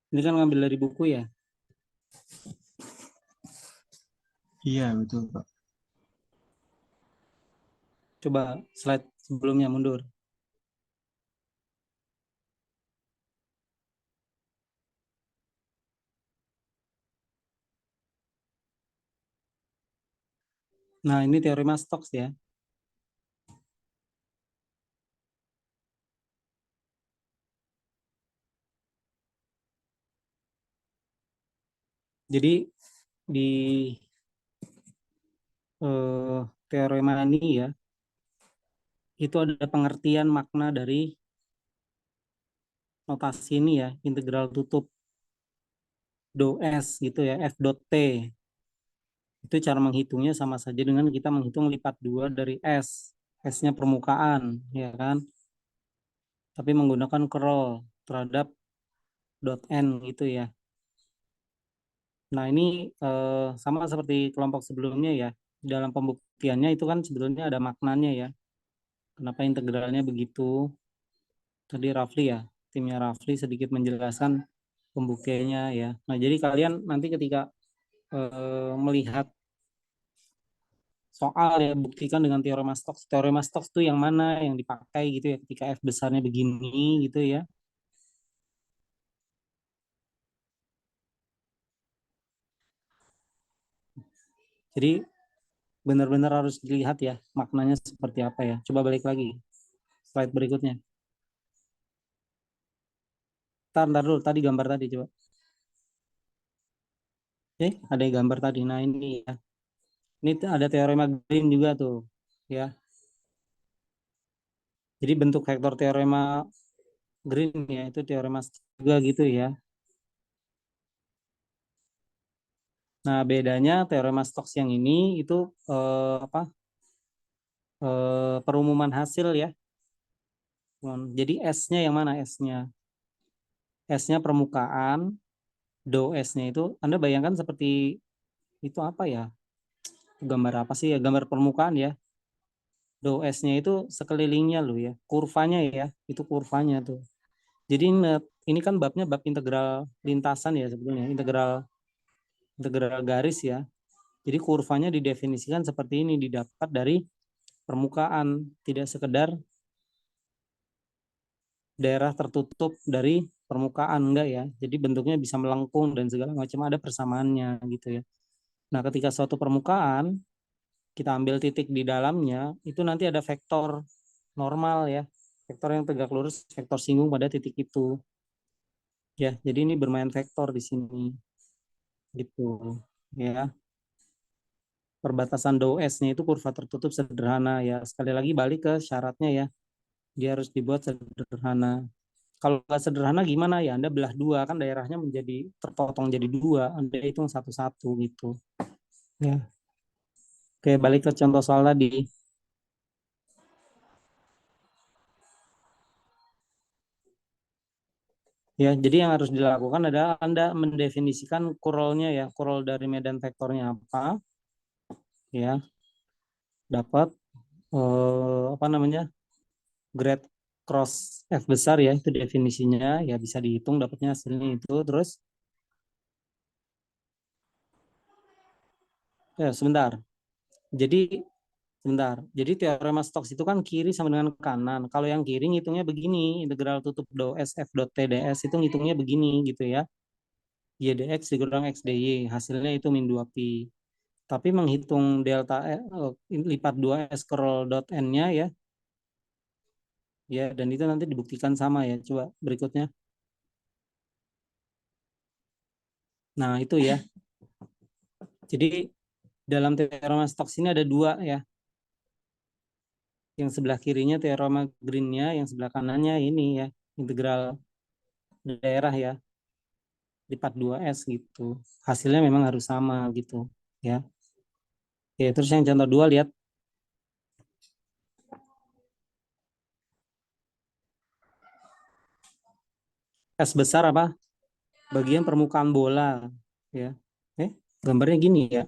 Ini kan ngambil dari buku ya? Iya, betul, Pak. Coba slide sebelumnya mundur. Nah, ini teorema Stokes ya. Jadi di teorema ini ya, itu ada pengertian makna dari notasi ini ya, integral tutup do S gitu ya, F dot T. Itu cara menghitungnya sama saja dengan kita menghitung lipat 2 dari S. S-nya permukaan, ya kan? Tapi menggunakan curl terhadap dot N gitu ya. Nah, ini sama seperti kelompok sebelumnya ya. Dalam pembuktiannya itu kan sebetulnya ada maknanya ya. Kenapa integralnya begitu? Tadi Rafli ya, timnya Rafli sedikit menjelaskan pembuktiannya ya. Nah, jadi kalian nanti ketika melihat soal ya, buktikan dengan teorema Stokes. Teorema Stokes itu yang mana yang dipakai gitu ya ketika F besarnya begini gitu ya. Jadi benar-benar harus dilihat ya maknanya seperti apa ya. Coba balik lagi. slide berikutnya. Ntar dulu, tadi gambar tadi coba. Ada gambar tadi. Nah ini ya. Ini ada teorema Green juga tuh, ya. Jadi bentuk vektor teorema Green ya, itu teorema juga gitu ya. Nah, bedanya teorema Stokes yang ini itu perumuman hasil ya. Jadi S-nya yang mana S-nya? S-nya permukaan, do S-nya itu Anda bayangkan seperti itu apa ya? Gambar apa sih ya? Gambar permukaan ya. Do S-nya itu sekelilingnya loh ya. Kurvanya ya, itu kurvanya tuh. Jadi ini kan babnya bab integral lintasan ya sebetulnya, integral garis ya. Jadi kurvanya didefinisikan seperti ini, didapat dari permukaan, tidak sekedar daerah tertutup dari permukaan, enggak ya. Jadi bentuknya bisa melengkung dan segala macam, ada persamaannya gitu ya. Nah, ketika suatu permukaan kita ambil titik di dalamnya, itu nanti ada vektor normal ya. Vektor yang tegak lurus, vektor singgung pada titik itu. Ya, jadi ini bermain vektor di sini. Gitu ya. Perbatasan do S-nya itu kurva tertutup sederhana ya. Sekali lagi balik ke syaratnya ya. Dia harus dibuat sederhana. Kalau nggak sederhana gimana ya? Anda belah dua, kan daerahnya menjadi terpotong jadi dua. Anda hitung satu-satu gitu. Ya. Oke, balik ke contoh soal tadi. Ya, jadi yang harus dilakukan adalah Anda mendefinisikan curlnya ya, curl dari medan vektornya apa, ya, dapat apa namanya, grad cross F besar ya, itu definisinya, ya bisa dihitung dapatnya hasilnya itu, terus, ya sebentar, jadi jadi teorema Stokes itu kan kiri sama dengan kanan, kalau yang kiri ngitungnya begini, integral tutup do S F dot TDS itu ngitungnya begini gitu ya, Y dx dikurang X dy, hasilnya itu min 2pi. Tapi menghitung delta lipat 2 S curl dot N-nya ya. Ya, dan itu nanti dibuktikan sama ya. Coba berikutnya. Nah, itu ya. Jadi dalam teorema Stokes ini ada dua ya. Yang sebelah kirinya teorema Green-nya, yang sebelah kanannya ini ya, integral daerah ya. Lipat 2S gitu. Hasilnya memang harus sama gitu ya. Ya, terus yang contoh 2 lihat. S besar apa? Bagian permukaan bola ya. Gambarnya gini ya.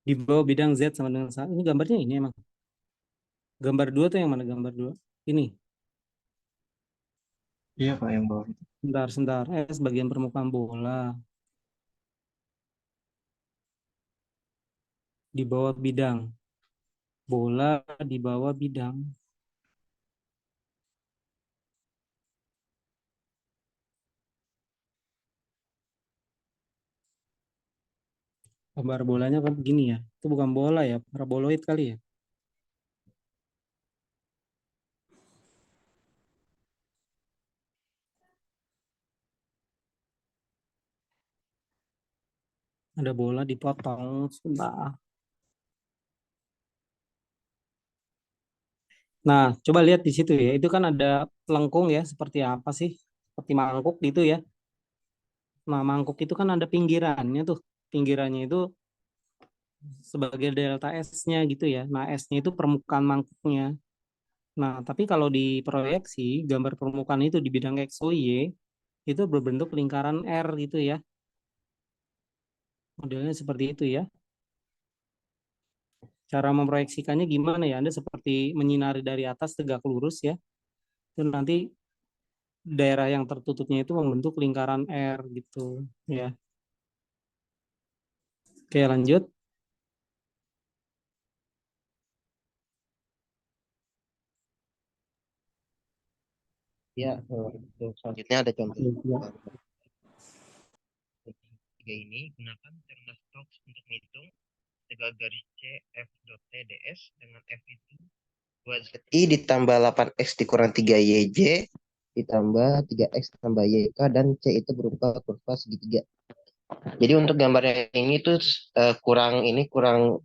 Di bawah bidang Z sama dengan ini gambarnya ini emang. Gambar 2 tuh yang mana gambar 2? Ini. Iya Pak, yang bawah. Sebentar. S bagian permukaan bola. Di bawah bidang. Bola di bawah bidang. Gambar bolanya kan begini ya. Itu bukan bola ya, paraboloid kali ya. Ada bola dipotong sebentar. Nah, coba lihat di situ ya. Itu kan ada lengkung ya, seperti apa sih? Seperti mangkuk gitu ya. Nah, mangkuk itu kan ada pinggirannya tuh. Pinggirannya itu sebagai delta S-nya gitu ya. Nah, S-nya itu permukaan mangkuknya. Nah, tapi kalau diproyeksi, gambar permukaan itu di bidang X, Y, itu berbentuk lingkaran R gitu ya. Modelnya seperti itu ya. Cara memproyeksikannya gimana ya? Anda seperti menyinari dari atas tegak lurus ya. Dan nanti daerah yang tertutupnya itu membentuk lingkaran R gitu ya. Oke, lanjut. Ya, selanjutnya ada contoh. Ya. Tiga ini gunakan teorema Stokes untuk menghitung integral garis C F dot T ds dengan F itu 2ZI ditambah 8X dikurang 3YJ ditambah 3X tambah YK dan C itu berupa kurva segitiga. Jadi untuk gambarnya ini tuh kurang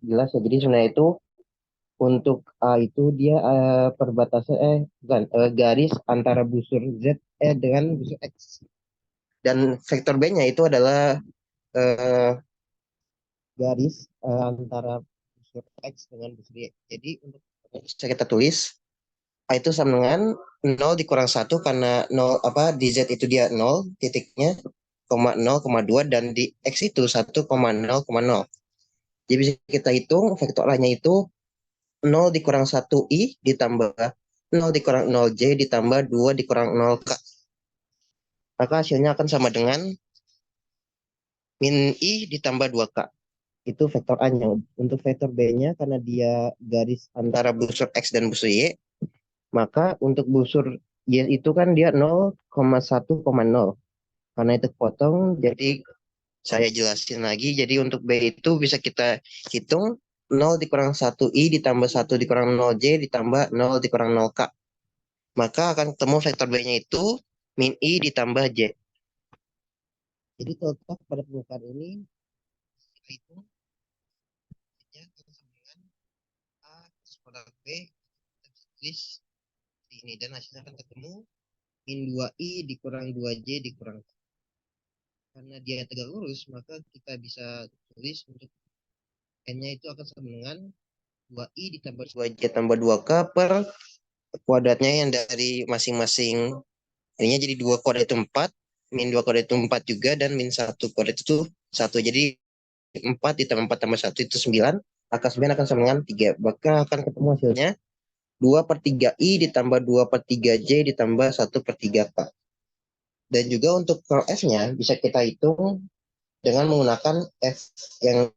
jelas ya. Jadi sebenarnya itu untuk A itu dia perbatasan garis antara busur Z dengan busur X. Dan vektor B-nya itu adalah garis antara busur X dengan busur Y. Jadi untuk bisa kita tulis A itu sama dengan 0 dikurang 1 karena 0 di Z itu dia 0 titiknya, 0,2 dan di X itu 1,0,0. Jadi bisa kita hitung vektor A-nya itu 0 dikurang 1I ditambah 0 dikurang 0J ditambah 2 dikurang 0K. Maka hasilnya akan sama dengan min I ditambah 2K. Itu vektor A-nya. Untuk vektor B-nya karena dia garis antara busur X dan busur Y, maka untuk busur Y itu kan dia 0,1,0. Karena itu potong, jadi saya jelasin lagi. Jadi untuk B itu bisa kita hitung 0 dikurang 1I ditambah 1 dikurang 0J ditambah 0 dikurang 0K. Maka akan ketemu vektor B-nya itu min I ditambah J. Jadi terletak pada permukaan ini, kita hitung A kuadrat B, kita tulis ini dan hasilnya akan ketemu min 2I dikurang 2J dikurang K. Karena dia tegak lurus, maka kita bisa tulis untuk N-nya itu akan sama dengan 2I ditambah 2J tambah 2K per kuadratnya yang dari masing-masing. Ininya jadi 2 kuadrat itu 4, min 2 kuadrat itu 4 juga, dan min 1 kuadrat itu 1. Jadi 4 ditambah 4 tambah 1 itu 9, angka 9 akan sama dengan 3. Maka akan ketemu hasilnya 2/3I ditambah 2/3J ditambah 1/3K. Dan juga untuk curl F-nya bisa kita hitung dengan menggunakan F yang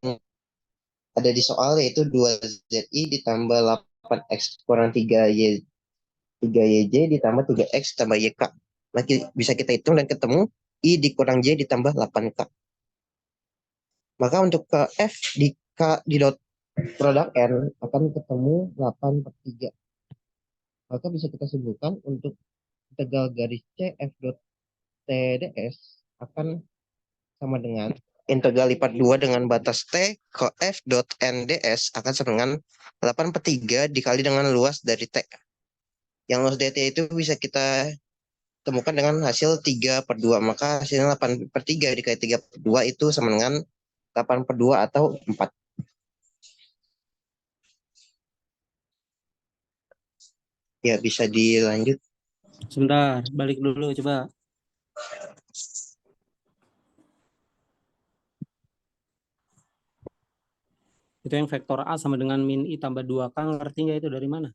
ada di soal, yaitu 2ZI ditambah 8X kurang 3YJ ditambah 3X tambah YK. Nah, bisa kita hitung dan ketemu I dikurang J ditambah 8K. Maka untuk ke F di K di dot produk N akan ketemu 8/3. Maka bisa kita simpulkan untuk integral garis C F dot TDS akan sama dengan integral lipat 2 dengan batas T ke F dot NDS akan sama dengan 8/3 dikali dengan luas dari T. Yang luas dari T itu bisa kita temukan dengan hasil 3/2. Maka hasilnya 8/3 dikali 3/2 itu sama dengan 8/2 atau 4. Ya, bisa dilanjut. Sebentar, balik dulu coba. Itu yang vektor A sama dengan min I tambah 2K, ngerti nggak itu dari mana?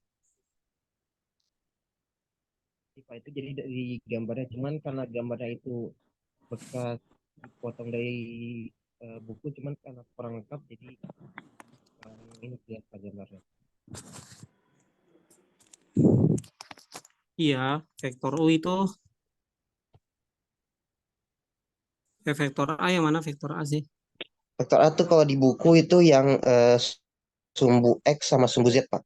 Itu jadi dari gambarnya, cuman karena gambarnya itu bekas dipotong dari buku, cuman karena kurang lengkap, jadi ini kelihatan gambarnya. Iya, vektor U itu vektor A yang mana vektor A sih? Vektor A tuh kalau di buku itu yang sumbu X sama sumbu Z, Pak.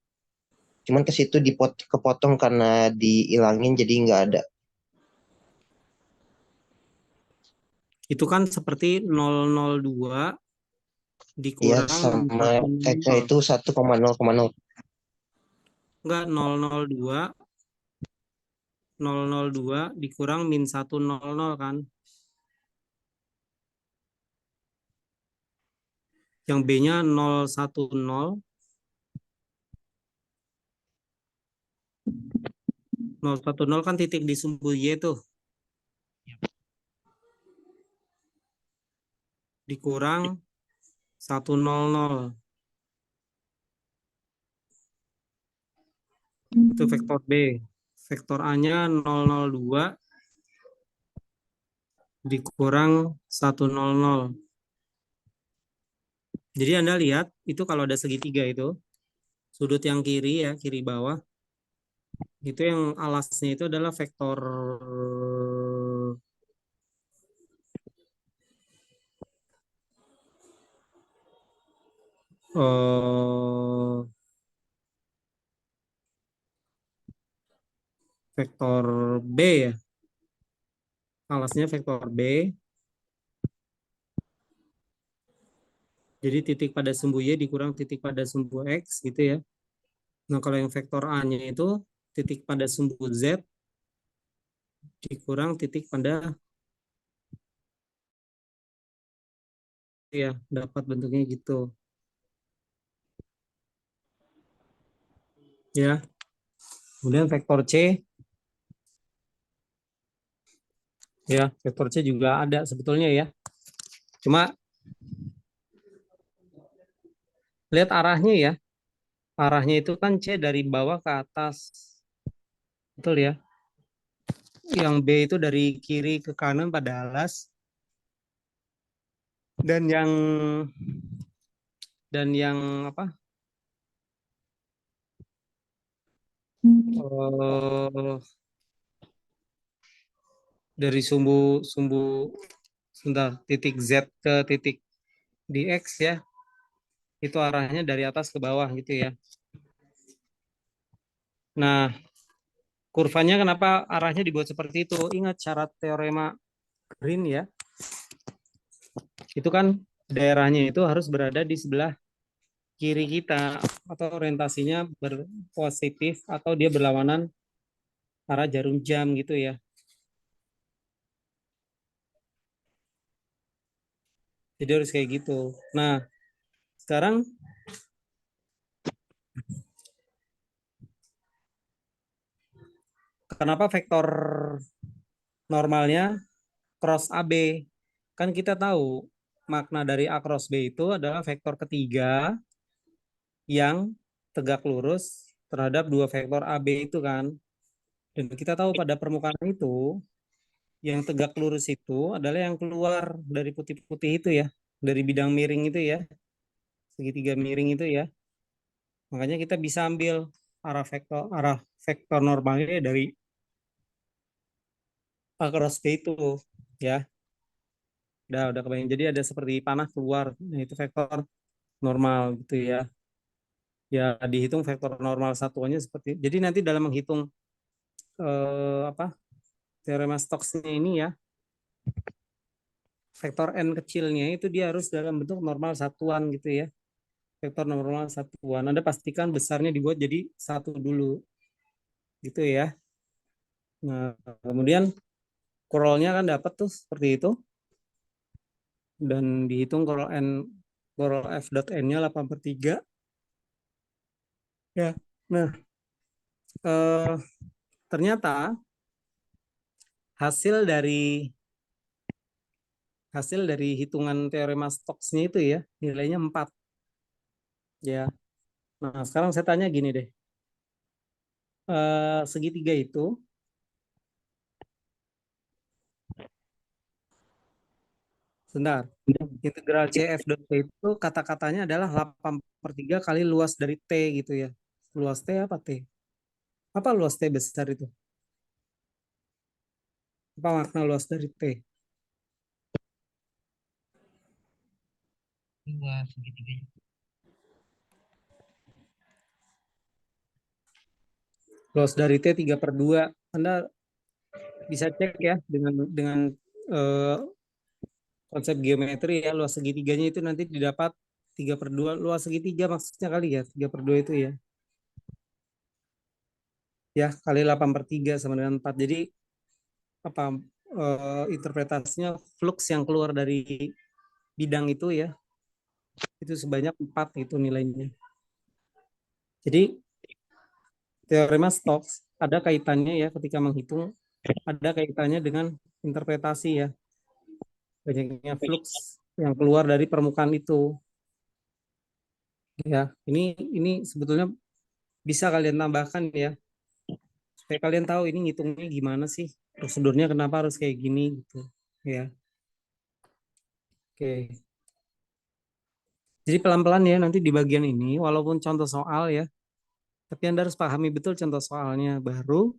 Cuman ke situ kepotong karena dihilangin, jadi nggak ada. Itu kan seperti 002 Iya, dikurang sama X-nya itu 1,0,0. Enggak, 002 dikurang min 100 kan. Yang B-nya 010. 010 kan titik di sumbu Y tuh. Dikurang 100. Itu vektor B. Vektor A-nya 002 dikurang 100. Jadi Anda lihat, itu kalau ada segitiga itu, sudut yang kiri ya, kiri bawah, itu yang alasnya itu adalah vektor vektor B ya. Alasnya vektor B. Jadi titik pada sumbu Y dikurang titik pada sumbu X gitu ya. Nah, kalau yang vektor A-nya itu titik pada sumbu Z dikurang titik pada ya, dapat bentuknya gitu. Ya. Kemudian vektor C ya, vektor C juga ada sebetulnya ya. Cuma lihat arahnya ya. Arahnya itu kan C dari bawah ke atas. Betul ya? Yang B itu dari kiri ke kanan pada alas. Dan yang apa? Dari sumbu sebentar, titik Z ke titik di X ya. Itu arahnya dari atas ke bawah gitu ya. Nah, kurvanya kenapa arahnya dibuat seperti itu? Ingat syarat teorema Green ya. Itu kan daerahnya itu harus berada di sebelah kiri kita atau orientasinya berpositif atau dia berlawanan arah jarum jam gitu ya. Jadi harus kayak gitu. Nah, sekarang kenapa vektor normalnya cross AB? Kan kita tahu makna dari A cross B itu adalah vektor ketiga yang tegak lurus terhadap dua vektor AB itu kan. Dan kita tahu pada permukaan itu yang tegak lurus itu adalah yang keluar dari putih-putih itu ya, dari bidang miring itu ya, segitiga miring itu ya. Makanya kita bisa ambil arah vektor normalnya dari A cross B itu ya. Udah kebayang. Jadi ada seperti panah keluar. Nah, itu vektor normal gitu ya. Ya dihitung vektor normal satuannya seperti. Jadi nanti dalam menghitung teorema Stokesnya ini ya, vektor n kecilnya itu dia harus dalam bentuk normal satuan gitu ya. Vektor normal satuan. Anda pastikan besarnya dibuat jadi satu dulu. Gitu ya. Nah, kemudian curl-nya kan dapat tuh seperti itu. Dan dihitung curl f dot n-nya 8/3. Ya. Nah, ternyata hasil dari hitungan teorema Stokesnya itu ya, nilainya 4. Ya. Nah, sekarang saya tanya gini deh. Segitiga itu sebentar. Integral CF dot T itu kata-katanya adalah 8/3 kali luas dari T gitu ya. Luas T apa T? Apa luas T besar itu? Apa makna luas dari T? Luas segitiganya. Luas dari T 3/2. Anda bisa cek ya dengan konsep geometri ya, luas segitiganya itu nanti didapat 3/2. Luas segitiga maksudnya kali ya, 3/2 itu ya. Ya, kali 8/3 sama dengan 4. Jadi apa interpretasinya flux yang keluar dari bidang itu ya, itu sebanyak 4 itu nilainya. Jadi teorema Stokes ada kaitannya ya ketika menghitung, ada kaitannya dengan interpretasi ya, banyaknya flux yang keluar dari permukaan itu. Ya, ini sebetulnya bisa kalian tambahkan ya, supaya kalian tahu ini ngitungnya gimana sih, prosedurnya kenapa harus kayak gini gitu ya. Oke. Jadi pelan-pelan ya nanti di bagian ini, walaupun contoh soal ya, tapi Anda harus pahami betul contoh soalnya, baru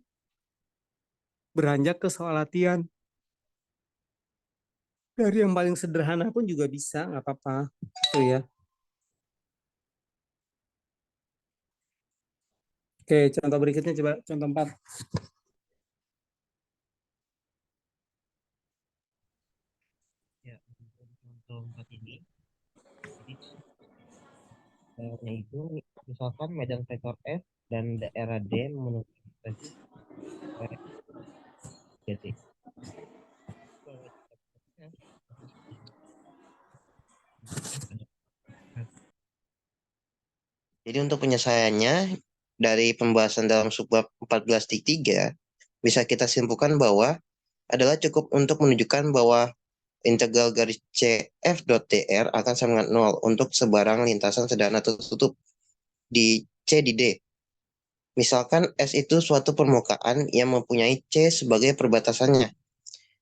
beranjak ke soal latihan. Dari yang paling sederhana pun juga bisa, nggak apa-apa. Gitu ya. Oke, contoh berikutnya coba contoh 4. Ya, untuk contoh 4 ini, jadi yaitu misalkan medan vektor F dan daerah D memenuhi basis GT. Jadi untuk penyelesaiannya dari pembahasan dalam subbab 14.3 bisa kita simpulkan bahwa adalah cukup untuk menunjukkan bahwa integral garis C F dot dr akan sama dengan 0 untuk sebarang lintasan sederhana tertutup di C di D. Misalkan S itu suatu permukaan yang mempunyai C sebagai perbatasannya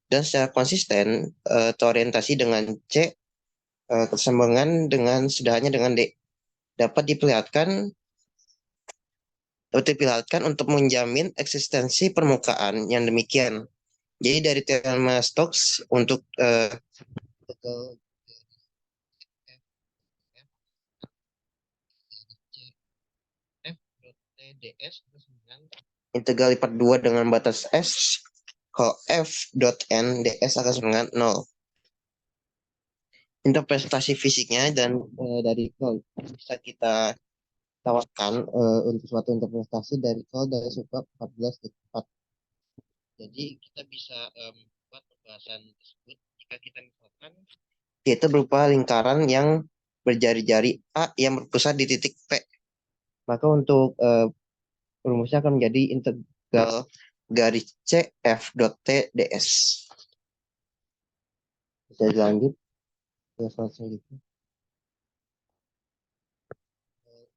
dan secara konsisten terorientasi dengan C keseimbangan dengan sederhananya dengan D dapat diperlihatkan untuk menjamin eksistensi permukaan yang demikian. Jadi dari teorema Stokes untuk integral lipat 2 dengan batas S, kalau F dot N ds akan sama dengan 0. Interpretasi fisiknya dan dari kalau bisa kita tawarkan untuk suatu interpretasi dari kalau dari subbab 14.4. Jadi kita bisa membuat pembahasan tersebut jika kita misalkan yaitu berupa lingkaran yang berjari-jari A yang berpusat di titik P. Maka untuk rumusnya akan menjadi integral garis C F dot T ds. Bisa dilanjut ke soal selanjutnya.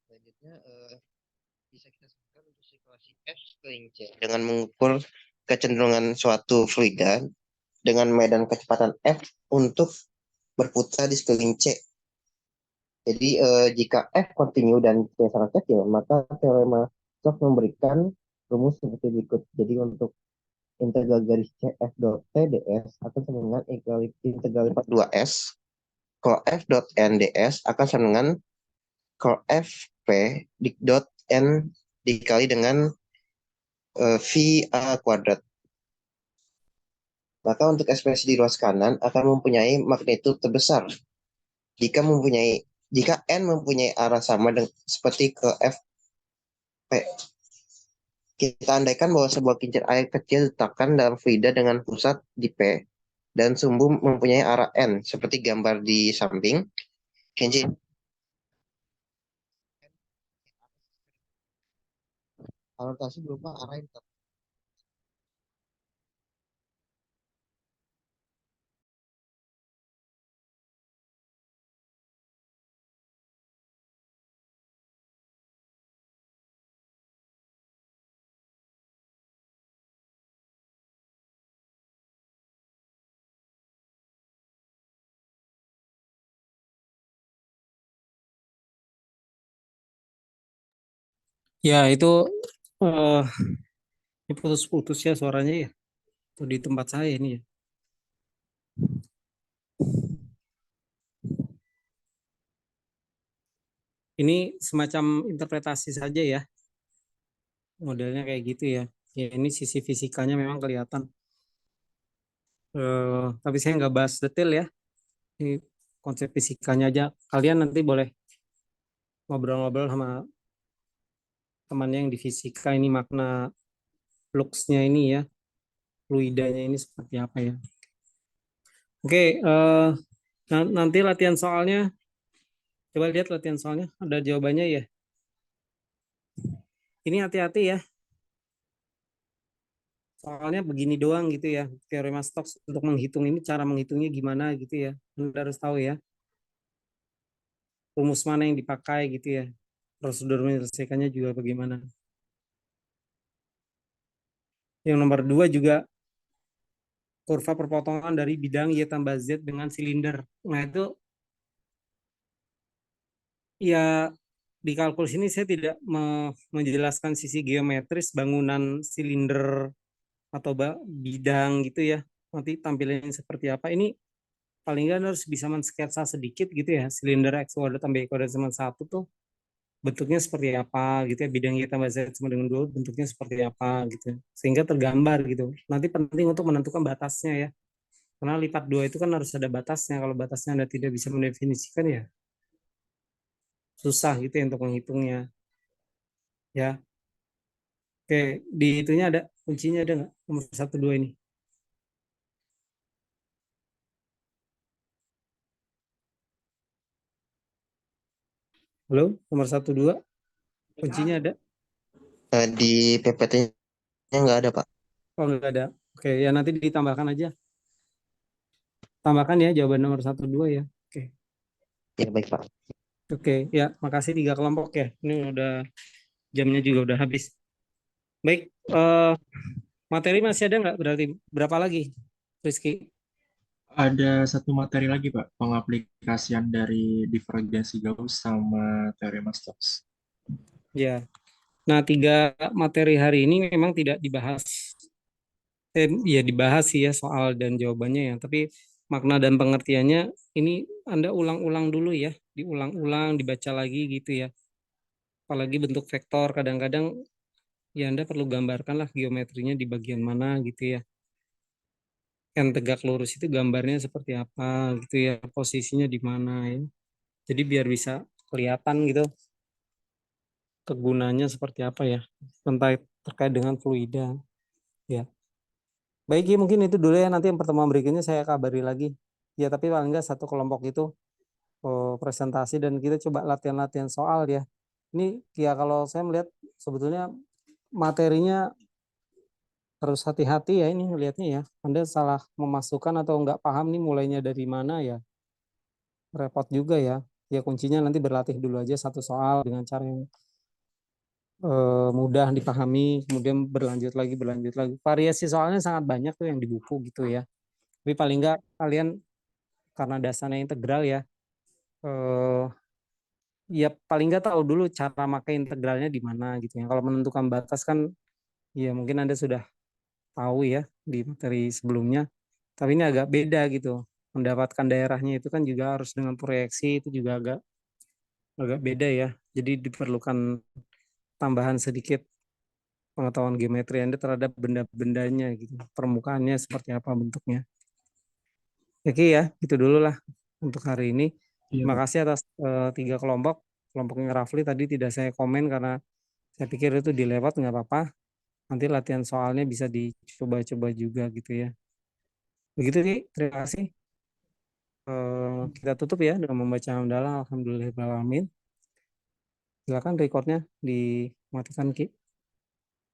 Selanjutnya bisa kita sebutkan untuk situasi F sekeliling C dengan mengukur kecenderungan suatu fluida dengan medan kecepatan F untuk berputar di sekeliling C. Jadi jika F kontinu dan C sangat kecil, maka teorema Stokes memberikan rumus seperti berikut. Jadi untuk integral garis C F dot T ds akan sama dengan integral lipat 2S. Kalau F dot N ds akan sama dengan kalau F P dot N dikali dengan V A kuadrat. Maka untuk ekspresi di ruas kanan akan mempunyai magnitudo terbesar. Jika N mempunyai arah sama seperti ke F P. Kita andaikan bahwa sebuah kincir air kecil diletakkan dalam fluida dengan pusat di P dan sumbu mempunyai arah N seperti gambar di samping. Kincir orientasi berupa arah yang tetap. Ya, itu ini putus-putus ya suaranya ya. Tuh di tempat saya ini ya. Ini semacam interpretasi saja ya. Modelnya kayak gitu ya. Ya ini sisi fisikanya memang kelihatan. Tapi saya nggak bahas detail ya. Ini konsep fisikanya aja. Kalian nanti boleh ngobrol-ngobrol sama temannya yang di fisika ini makna fluxnya ini ya. Fluidanya ini seperti apa ya. Oke, nanti latihan soalnya. Coba lihat latihan soalnya. Ada jawabannya ya. Ini hati-hati ya. Soalnya begini doang gitu ya. Teorema Stokes untuk menghitung ini cara menghitungnya gimana gitu ya. Anda harus tahu ya. Rumus mana yang dipakai gitu ya. Prosedur menyelesaikannya juga bagaimana. Yang nomor 2 juga kurva perpotongan dari bidang Y tambah Z dengan silinder. Nah itu ya di kalkulus ini saya tidak menjelaskan sisi geometris bangunan silinder atau bidang gitu ya. Nanti tampilannya seperti apa. Ini paling nggak harus bisa mensketsa sedikit gitu ya. Silinder X kuadrat tambah Y kuadrat sama 1 tuh bentuknya seperti apa gitu ya, bidang Y tambah Z sama dengan 2 bentuknya seperti apa gitu. Sehingga tergambar gitu. Nanti penting untuk menentukan batasnya ya. Karena lipat 2 itu kan harus ada batasnya. Kalau batasnya Anda tidak bisa mendefinisikan ya susah gitu ya untuk menghitungnya. Ya. Oke, di itunya ada kuncinya ada nggak? Nomor 1, 2 ini. Halo, nomor 1, 2. Kuncinya ada? Di PPT-nya nggak ada, Pak. Oh, nggak ada. Oke, ya nanti ditambahkan aja. Tambahkan ya jawaban nomor 1, 2 ya. Oke. Ya, baik, Pak. Oke, ya, makasih 3 kelompok ya. Ini udah jamnya juga udah habis. Baik, materi masih ada nggak? Berarti berapa lagi, Rizky? Ada satu materi lagi, Pak, pengaplikasian dari divergensi Gauss sama teorema Stokes. Ya. Nah, 3 materi hari ini memang tidak dibahas. Ya dibahas sih ya soal dan jawabannya ya. Tapi makna dan pengertiannya ini Anda ulang-ulang dulu ya. Diulang-ulang, dibaca lagi gitu ya. Apalagi bentuk vektor kadang-kadang ya Anda perlu gambarkan lah geometrinya di bagian mana gitu ya. Yang tegak lurus itu gambarnya seperti apa gitu ya. Posisinya di mana ya. Jadi biar bisa kelihatan gitu kegunaannya seperti apa ya. Tentang terkait dengan fluida ya. Baik, ya, mungkin itu dulu ya. Nanti yang pertemuan berikutnya saya kabari lagi. Ya, tapi paling enggak satu kelompok itu presentasi dan kita coba latihan-latihan soal ya. Ini ya kalau saya melihat sebetulnya materinya harus hati-hati ya ini melihatnya ya. Anda salah memasukkan atau enggak paham nih mulainya dari mana ya. Repot juga ya. Ya kuncinya nanti berlatih dulu aja satu soal dengan cara yang mudah dipahami, kemudian berlanjut lagi. Variasi soalnya sangat banyak tuh yang di buku gitu ya. Tapi paling enggak kalian karena dasarnya integral ya, ya paling nggak tahu dulu cara pakai integralnya di mana gitu ya. Kalau menentukan batas kan, ya mungkin Anda sudah tahu ya di materi sebelumnya. Tapi ini agak beda gitu. Mendapatkan daerahnya itu kan juga harus dengan proyeksi itu juga agak beda ya. Jadi diperlukan tambahan sedikit pengetahuan geometri Anda terhadap benda-bendanya gitu. Permukaannya seperti apa bentuknya. Oke ya, itu dulu lah untuk hari ini. Iya, Terima Pak. kasih atas 3 kelompok. Kelompoknya Rafli tadi tidak saya komen karena saya pikir itu dilewat nggak apa-apa. Nanti latihan soalnya bisa dicoba-coba juga gitu ya. Begitu sih, terima kasih. Kita tutup ya dengan membaca hamdalah. Alhamdulillahirrahmanirrahim. Silakan recordnya dimatikan Ki.